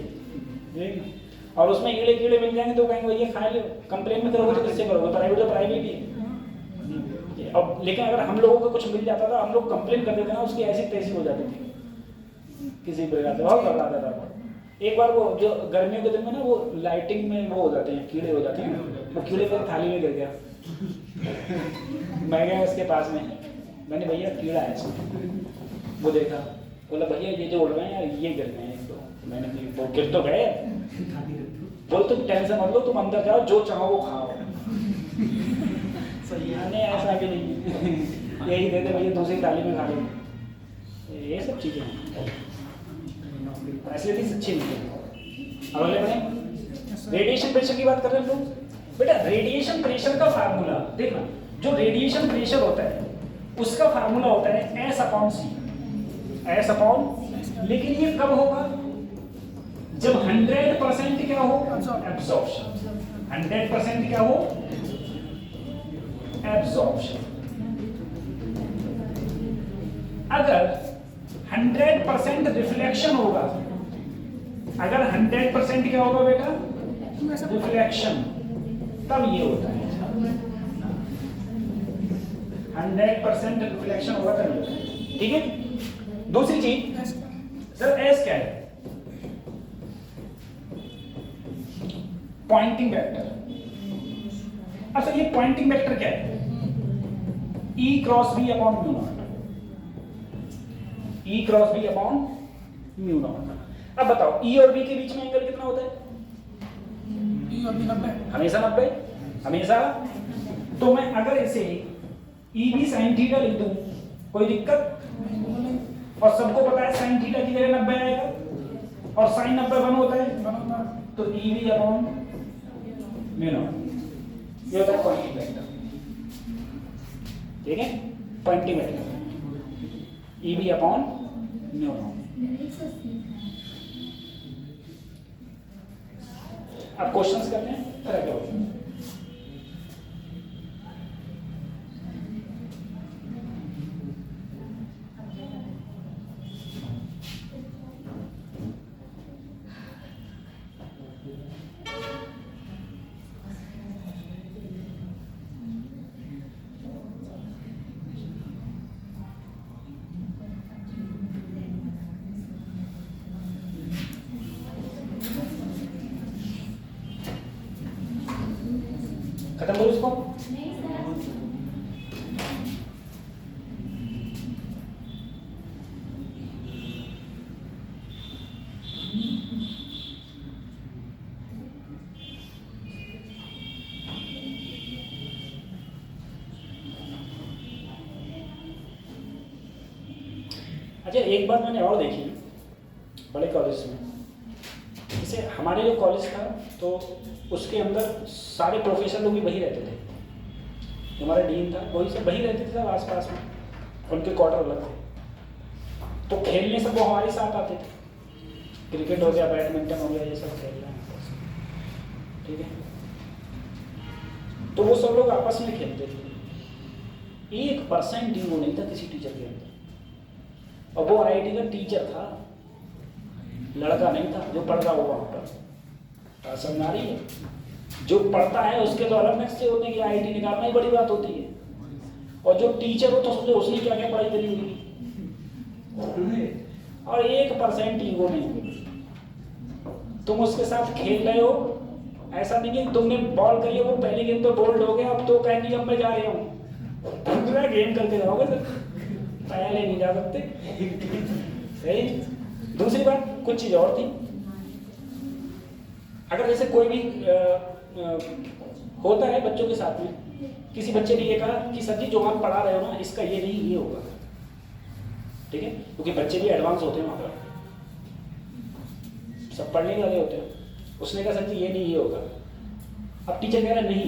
और उसमें कीड़े कीड़े मिल जाएंगे तो कहेंगे भैया खा लो, कंप्लेन में करोगे तो किससे करोगे? प्राइवेट तो प्राइवेट ही है। अब लेकिन अगर हम लोगों को कुछ मिल जाता था, हम लोग कंप्लेन कर देते ना, उसकी ऐसी तैसी हो जाती थी किसी प्रकार से, बहुत घबराता था। एक बार वो जो गर्मियों के दिन में ना वो लाइटिंग में वो हो जाते हैं, कीड़े हो जाते हैं, वो कीड़े पर थाली में गिर गया। मैं गया उसके पास में, मैंने भैया कीड़ा है इसमें, वो देखा, बोला भैया ये जो उड़ रहे हैं यार ये गिर गए हैं। तो मैंने वो गिर तो गए, बोल तुम टेंशन मत लो, तुम अंदर जाओ जो चाहो वो खाओ। नहीं ऐसा भी नहीं, यही दे दे भैया दूसरी थाली में खा लो। ये सब चीज़ें हैं, फैसिलिटीज अच्छी नहीं है। अब अगले बढ़े, रेडिएशन प्रेशर की बात कर रहे हैं लोग। बेटा रेडिएशन प्रेशर का फार्मूला देखना, जो रेडिएशन प्रेशर होता है उसका फार्मूला होता है S/C, S/, लेकिन ये कब होगा? जब 100% क्या हो? एब्जॉर्प्शन। 100% क्या हो? एब्जॉर्प्शन। अगर 100% रिफ्लेक्शन होगा, अगर 100% क्या होगा बेटा? रिफ्लेक्शन, तब ये होता है। 100% रिफ्लेक्शन होगा तब ये होता है। ठीक है। दूसरी चीज सर, एस क्या है? Poynting vector. अच्छा ये पॉइंटिंग वेक्टर क्या है? E cross B upon mu naught, E cross B upon mu naught. अब बताओ E और B के बीच में एंगल कितना होता है? E और B 90, हमेशा 90, हमेशा। तो मैं अगर इसे EB sin थीटा लिख दूं, कोई दिक्कत? और सबको पता है sin थीटा की जगह 90 आएगा और sin 90 1 होता है, तो EB अपॉन म्यू नॉट, ये होता है पॉइंटिंग वेक्टर। ठीक है, Poynting vector EB upon mu naught. अब क्वेश्चंस करते हैं, करेक्ट ऑप्शन। खत्म करो इसको। नहीं सर, अच्छा एक बात मैंने और देखी बड़े कॉलेज में, जैसे हमारे जो कॉलेज था तो उसके अंदर सारे प्रोफेसर लोग भी वही रहते थे, हमारा डीन था वही सब वही रहते थे सब आसपास में, उनके क्वार्टर अलग थे। तो खेलने सब वो हमारे साथ आते थे, क्रिकेट हो गया, बैडमिंटन हो गया, ये सब खेल रहे हैं। ठीक है, तो वो सब लोग आपस में खेलते थे। 1% ही वो नहीं था किसी टीचर के अंदर, और वो IIT का टीचर था, लड़का नहीं था जो पढ़ रहा हो वहाँ पर। समझ आ रही है? जो पढ़ता है उसके तो अलग से होते हैं कि IIT निकालना ही बड़ी बात होती है, और जो टीचर हो तो सोचो उसने क्या क्या पढ़ाई करी होगी। और 1% ईगो नहीं होगी, तुम उसके साथ खेल रहे हो, ऐसा नहीं है तुमने बॉल करी है, वो पहली गेम तो बोल्ड हो गया, अब तो कहेंगे अब मैं जा रहा हूँ, पूरा गेम करके जाओगे सर, पहले नहीं जा सकते। सही। दूसरी बात कुछ चीज़ और थी, अगर जैसे कोई भी होता है बच्चों के साथ में, किसी बच्चे ने ये कहा कि सर जी जो आप पढ़ा रहे हो ना इसका ये नहीं ये होगा, ठीक है, क्योंकि बच्चे भी एडवांस होते हैं वहाँ पर, सब पढ़ने वाले होते हैं। उसने कहा सर जी ये नहीं ये होगा, अब टीचर कह रहा नहीं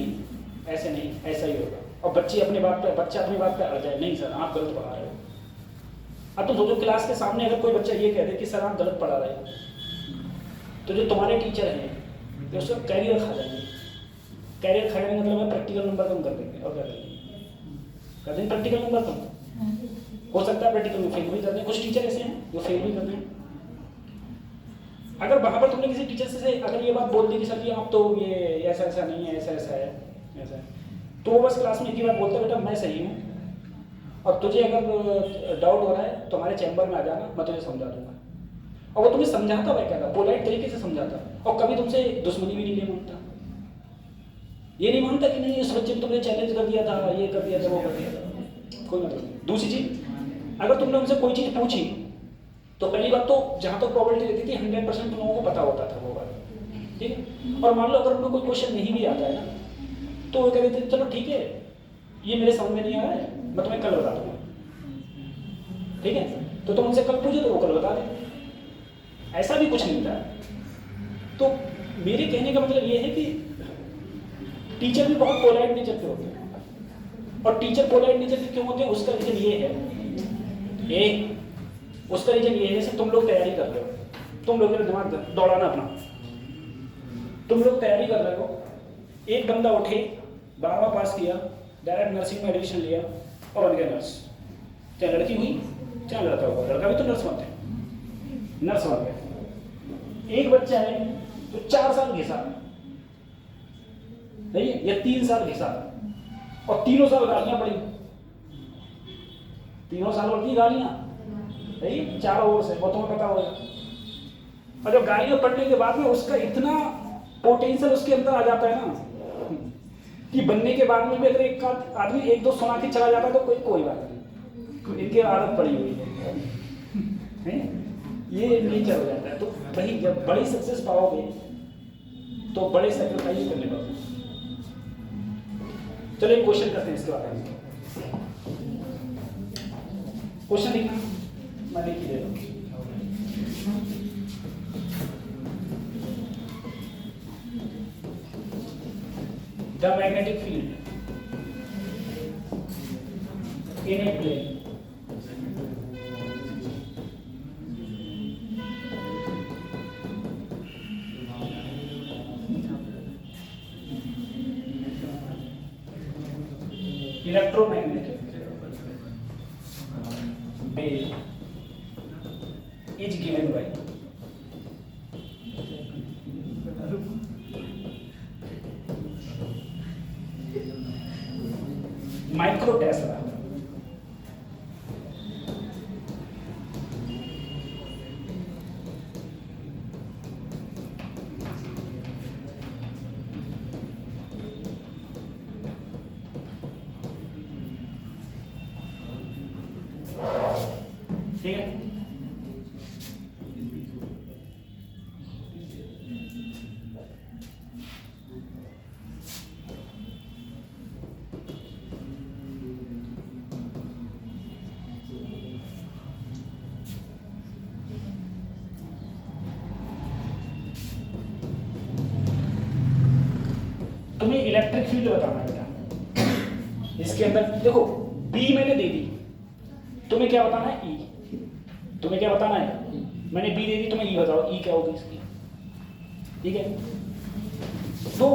ऐसे नहीं ऐसा ही होगा, और बच्चा अपनी बात पे अड़ जाए, नहीं सर आप गलत पढ़ा रहे हो। अब तो सोचो क्लास के सामने अगर कोई बच्चा ये कह दे कि सर आप गलत पढ़ा रहे हो, तो जो तुम्हारे टीचर हैं तो उसका कैरियर खा जाएंगे। कैरियर खा जाने मतलब प्रैक्टिकल नंबर कम कर देंगे, और क्या कर देंगे प्रैक्टिकल नंबर कम। हो सकता है प्रैक्टिकल में फेल भी कर दें, कुछ टीचर ऐसे हैं जो फेल भी कर दें। अगर वहाँ पर तुमने किसी टीचर से अगर ये बात बोल दी कि सर जी आप तो ये ऐसा ऐसा नहीं है, ऐसा ऐसा है, ऐसा है, तो वो बस क्लास में एक ही बात बोलता है बेटा मैं सही हूँ, और तुझे अगर डाउट हो रहा है तो हमारे चैम्बर में आ जाना, मैं तुझे समझा दूंगा। और वो तुम्हें समझाता हुआ क्या था, पोलाइट तरीके से समझाता, और कभी तुमसे दुश्मनी भी नहीं मानता। ये नहीं मानता कि नहीं इस बच्चे ने तुमने चैलेंज कर दिया था, ये कर दिया था, वो कर दिया था, कोई मतलब नहीं। दूसरी चीज, अगर तुमने उनसे कोई चीज़ पूछी तो पहली बात तो जहाँ तक प्रॉबिलिटी रहती थी 100% तुम लोगों को पता होता था वो बात, ठीक है। और मान लो अगर उनको कोई क्वेश्चन नहीं भी आता है ना, तो वो कहते थे चलो ठीक है ये मेरे समझ में नहीं आ रहा है, मैं तुम्हें कल बता दूंगा, ठीक है। तो तुम उनसे कल पूछो तो वो कल बता दें, ऐसा भी कुछ नहीं था। तो मेरे कहने का मतलब ये है कि टीचर भी बहुत पोलाइट नेचर के होते हैं, और टीचर पोलाइट नेचर के क्यों होते हैं उसका रीजन ये है, उसका रीजन ये है जैसे तुम लोग तैयारी कर रहे हो, तुम लोग दिमाग दौड़ाना अपना, तुम लोग तैयारी कर रहे हो, एक बंदा उठे 12वां पास किया, डायरेक्ट नर्सिंग में एडमिशन लिया और बन गया नर्स, चाहे लड़की हुई चाहे लड़का हुआ, लड़का भी तो नर्स बनते हैं, नर्स बन गया। एक बच्चा है जो 4 साल घिसा, नहीं है या 3 साल घिसा, और 3 साल गालियां पड़ी, 3 साल पड़ती गालियां, नहीं 4 ओर से, वो तुम्हें पता होगा। और जब गालियां पढ़ने के बाद में उसका इतना पोटेंशियल उसके अंदर आ जाता है ना कि बनने के बाद में भी अगर एक आदमी 1-2 सुना के चला जाता है तो कोई बात नहीं, इनकी आदत पड़ी हुई है, ये नेचर हो जाता है। तो वही जब बड़ी सक्सेस पाओगे तो बड़े सैक्रिफाइस करने पड़ते हैं। चलो एक क्वेश्चन करते हैं इसके बारे में, क्वेश्चन लिखना मैं लिख ही दे रहा हूँ। The magnetic field in a plane electromagnetic wave is given by micro Tesla. ठीक है, तुम्हें इलेक्ट्रिक फील्ड बताना है बेटा। इसके अंदर देखो बी मैंने दे दी, तुम्हें क्या बताना है ई, तुम्हें क्या बताना है, मैंने बी दे दी, तुम्हें ई बताओ ई क्या होगी इसकी, ठीक है। तो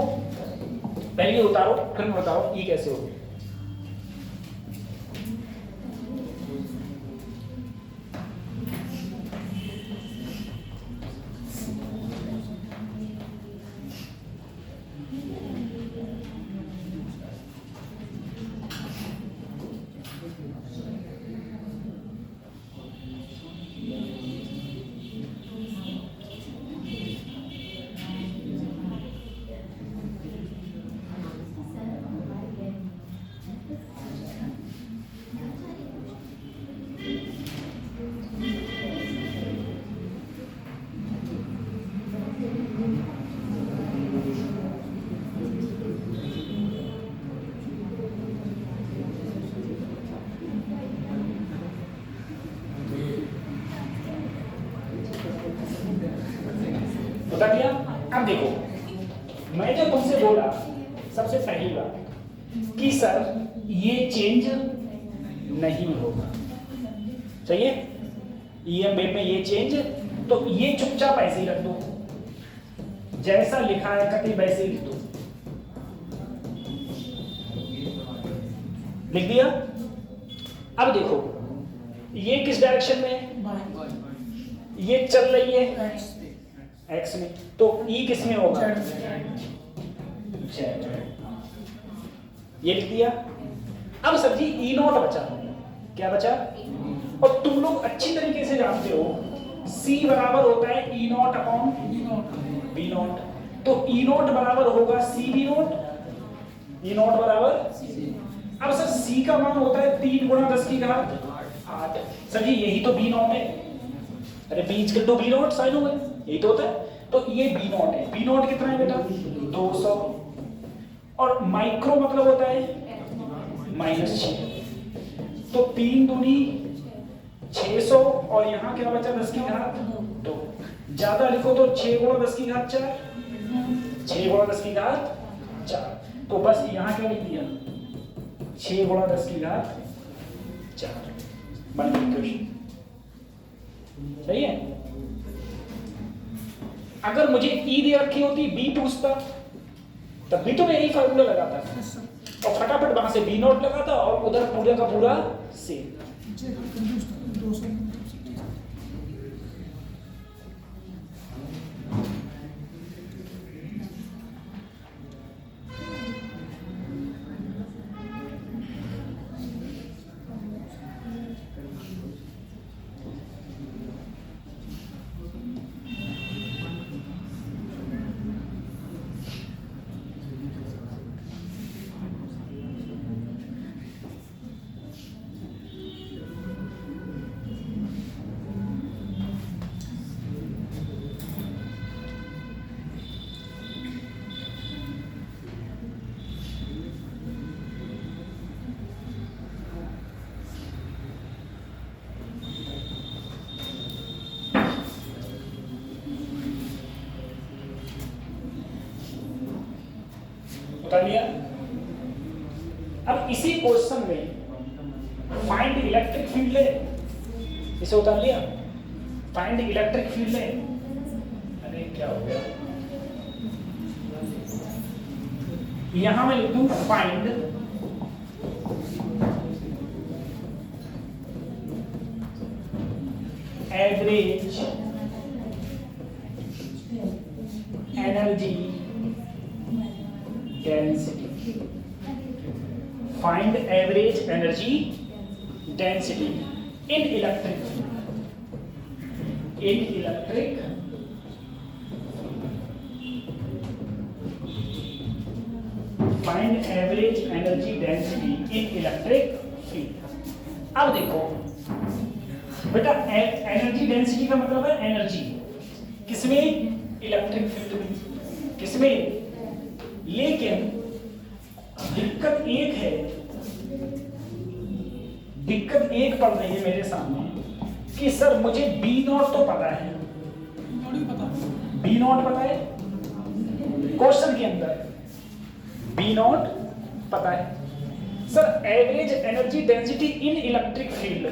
पहले उतारो फिर बताओ ई कैसे होगी। बता दिया। अब देखो मैं जो तुमसे बोला सबसे पहली बात कि सर ये चेंज नहीं होगा, चाहिए ईएमएफ में ये चेंज, तो ये चुपचाप ऐसे ही रख दो, जैसा लिखा है कति वैसे ही लिख दो। लिख दिया। अब देखो ये किस डायरेक्शन में है, ये चल रही है एक्स में, तो ई किस में होगा, जेड। ये लिख दिया। अब सर जी ई नॉट बचा, क्या बचा, और तुम लोग अच्छी तरीके से जानते हो C बराबर होता है E naught upon B naught, तो ई नॉट बराबर होगा C B naught, E naught बराबर। अब सर C का मान होता है 3 गुणा 10 की घात 8। सर जी यही तो बी नॉट है, अरे B equal to B naught sine हो गए, यही तो होता है। तो ये बी नॉट है, बी नॉट कितना है बेटा 200, और माइक्रो मतलब होता है -6, तो 3 दूनी 600, और यहाँ क्या बचा 10 की घात 2, ज्यादा लिखो तो 6 गुणा 10 की घात 4, 6 गुणा 10 की घात 4, तो बस यहाँ क्या लिख दिया 6 गुणा 10 की घात 4 बन गई इक्वेशन। सही है। अगर मुझे ई दे रखी होती बी पूछता तब भी तो मैं यही फार्मूला लगाता और फटाफट वहां से बी नॉट लगाता और उधर पूरा का पूरा सेम। उतार लिया। अब इसी क्वेश्चन में फाइंड इलेक्ट्रिक फील्ड ले, इसे उतार लिया। फाइंड इलेक्ट्रिक फील्ड ले, अरे क्या हो गया, यहां मैं लिख दूं find average energy density, find average energy density in electric find average energy density in electric field. अब देखो बेटा एनर्जी डेंसिटी का मतलब है एनर्जी किसमें, इलेक्ट्रिक फील्ड में, किसमें, लेकिन दिक्कत एक पड़ रही है मेरे सामने कि सर मुझे बी नॉट तो पता है, बी नॉट पता है क्वेश्चन के अंदर, बी नॉट पता है sir, average energy density in electric field,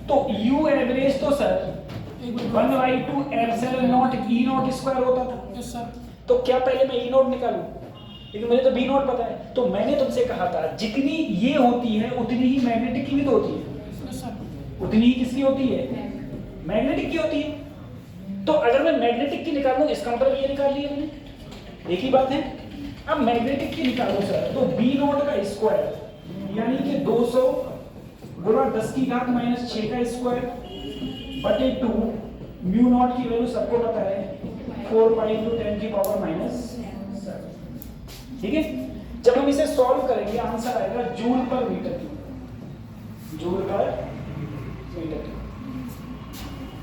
तो यू एवरेज तो sir 1/2 epsilon not E not square होता था। Yes sir. तो क्या पहले मैं ई नॉट निकालूं, लेकिन मुझे तो बी नॉट पता है, तो मैंने तुमसे कहा था जितनी ये होती है उतनी ही मैग्नेटिक की भी तो होती है। Yes sir. उतनी ही किसकी होती है, मैग्नेटिक की होती है। तो अगर मैं मैग्नेटिक की निकालूं इसका मतलब ये निकाल लिया मैंने, एक ही बात है। अब मैग्नेटिक की निकालो सर, तो बी नॉट का स्क्वायर यानी कि 200 गुणा 10 की घात -6 का स्क्वायर बटे 2, म्यू नॉट की वैल्यू सबको पता है 4/10 की पावर -7। ठीक है, जब हम इसे सॉल्व करेंगे आंसर आएगा joule per metre cube, joule per metre cube.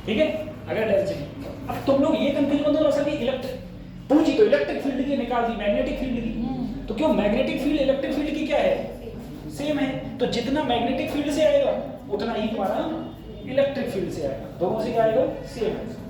ठीक है, अगर डेंसिटी। अब तुम लोग ये कंफ्यूज मत हो, असल में इलेक्ट्रिक तो इलेक्ट्रिक फील्ड की निकाल दी, मैग्नेटिक फील्ड की। तो क्यों मैग्नेटिक फील्ड इलेक्ट्रिक फील्ड की क्या है, सेम है। तो जितना मैग्नेटिक फील्ड से आएगा उतना ही तुम्हारा इलेक्ट्रिक फील्ड से आएगा, दोनों से क्या आएगा, सेम है।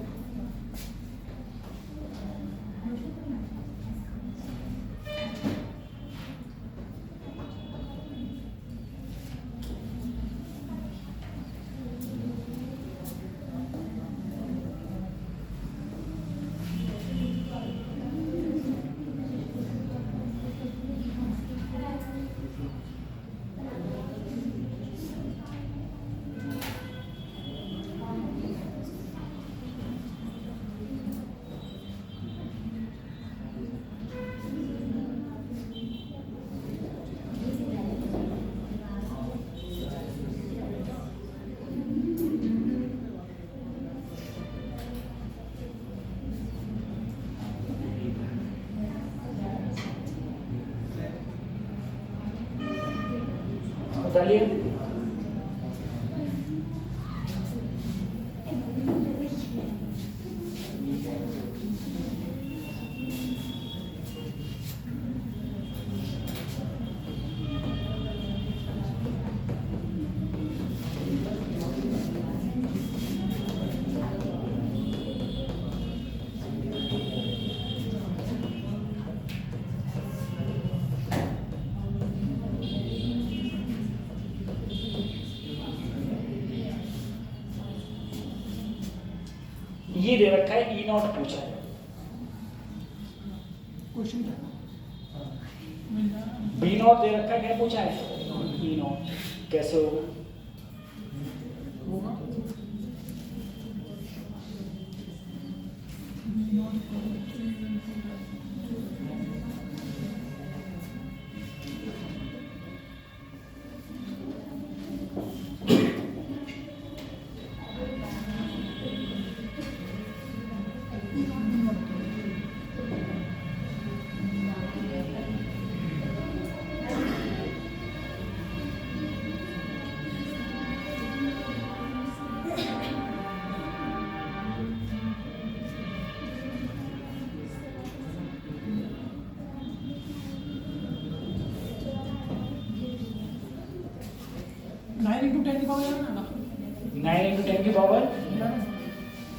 बताइए। ये दे रखा है E नॉट पूछा है, क्वेश्चन क्या B नॉट दे रखा है, क्या पूछा है, E नॉट कैसे होगा, होगा? नाइन इंटू 10 की पावर 11 है ना, 9 इंटू 10 की पावर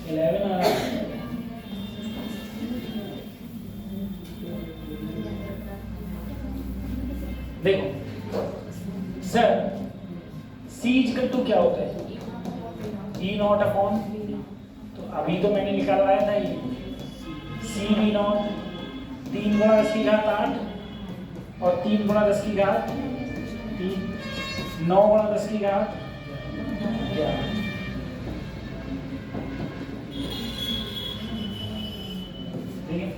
11 आ रहा है। देखो सर C इक्वल टू क्या होता है, E नॉट अपॉन, तो अभी तो मैंने निकालवाया था ये C V नॉट 3 गुणा 10 की घात 8 और 3 गुणा 10 की घात 3, 9 गुणा 10 की घात 11। ठीक है,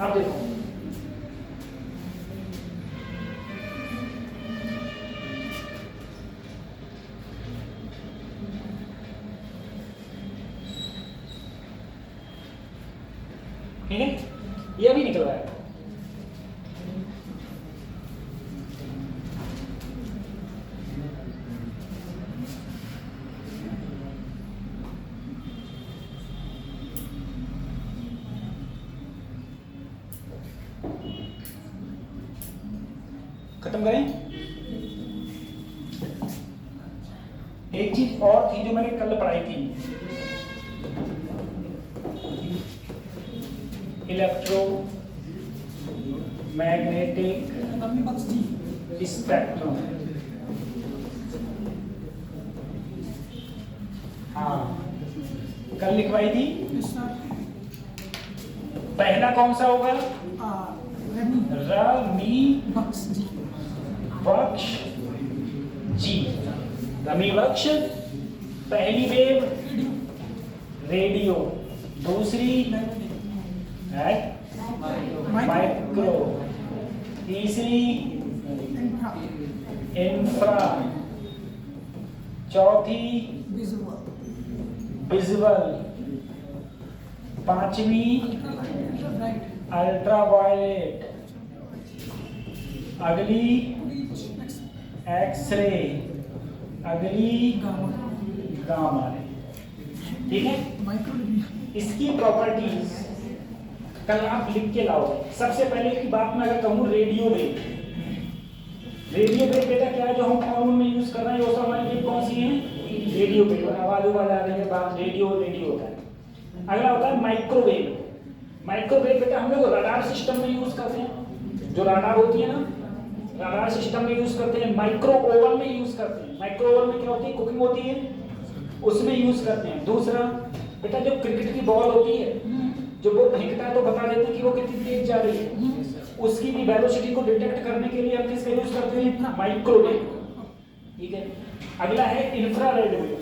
अब देखो ठीक है, ये अभी निकल रहा है। खत्म करें। एक चीज और थी जो मैंने कल पढ़ाई थी, इलेक्ट्रो मैग्नेटिक स्पेक्ट्रम। हाँ कल लिखवाई थी। पहला कौन सा होगा, रमी वक्ष जी, रमी वक्ष पहली वेव रेडियो, दूसरी माइक्रो, तीसरी इंफ्रा, चौथी विजुअल, पांचवी अल्ट्रावायलेट, अगली एक्सरे, अगली गामा रे। ठीक है, इसकी प्रॉपर्टीज कल आप लिख के लाओगे। सबसे पहले की बात मैं अगर कहूँ रेडियो वेव, रेडियो वेव बेटा क्या है जो हम कॉमन में यूज कर रहे हैं, वो सब हमारी वेव कौन सी है, रेडियो वेव। आवाज उवाज आ रही है बात, रेडियो रेडियो होता है। अगला होता है माइक्रोवेव। माइक्रोवेव बेटा हम लोग रडार सिस्टम में यूज करते हैं, जो रडार होती है ना, रडार सिस्टम में यूज करते हैं। माइक्रो ओवन में यूज करते हैं। माइक्रो ओवन में क्या होती है, कुकिंग होती है, उसमें यूज करते हैं। दूसरा बेटा जो क्रिकेट की बॉल होती है, जो वो फेंकता है तो बता देते हैं कि वो कितनी तेज जा रही है, उसकी भी वेलोसिटी को डिटेक्ट करने के लिए हम किसका यूज करते हैं, माइक्रोवेव। ठीक है। अगला है इंफ्रारेड वेव।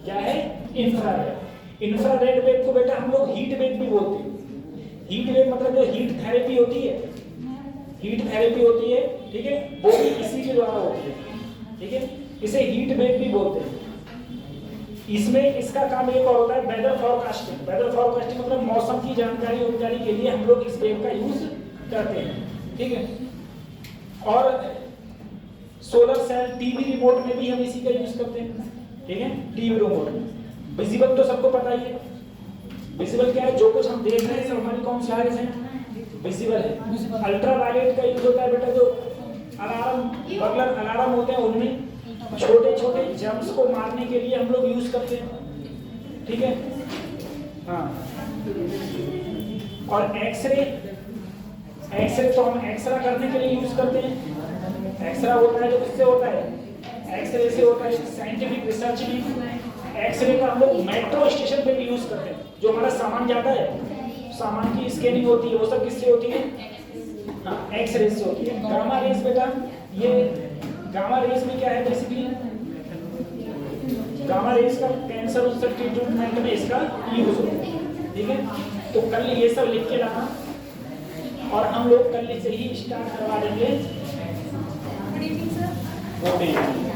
क्या है, इंफ्रारेड। इंफ्रारेड वेव को बेटा हम लोग हीट वेव भी बोलते हैं। हीट वेव मतलब जो हीट थेरेपी होती है, हीट थेरेपी होती है, ठीक है, वो भी इसी के द्वारा होती है। ठीक है, इसे हीट वेव भी बोलते हैं। इसमें इसका काम एक और होता है वेदर फॉरकास्टिंग। वेदर फॉरकास्टिंग मतलब मौसम की जानकारी के लिए हम लोग इस वेव का यूज करते हैं। ठीक है। और सोलर सेल, टीवी रिमोट में भी हम इसी का यूज करते हैं। ठीक है, टीवी रिमोट में। विजिबल तो सबको पता ही है। विजिबल क्या है, जो कुछ हम देख रहे हैं सब हमारी कौन सी आइज है, विजिबल है। अल्ट्रा वायलेट का यूज होता है बेटा जो अलार्म, बगलर अलार्म होते हैं, उनमें छोटे छोटे जर्म्स को मारने के लिए हम लोग यूज करते हैं। ठीक है। हाँ। और एक्सरे, एक्सरे तो हम एक्सरा करने के लिए यूज करते हैं। एक्सरा होता है जो किससे होता है, एक्सरे से होता है। साइंटिफिक रिसर्च में एक्सरे का हम लोग मेट्रो स्टेशन पे भी यूज करते हैं। जो हमारा सामान जाता है, सामान की स्कैनिंग होती है, वो सब किससे होती है, हाँ, एक्सरे से होती है। गामा रेज बेटा, ये गामा रेज में क्या है बेसिकली, गामा रेज का कैंसर उससे ट्रीटमेंट में इसका यूज होता है। ठीक है। तो कल ये सब लिख के लाना और हम लोग कल से ही स्टार्ट करवा देंगे। Good evening sir. Good evening.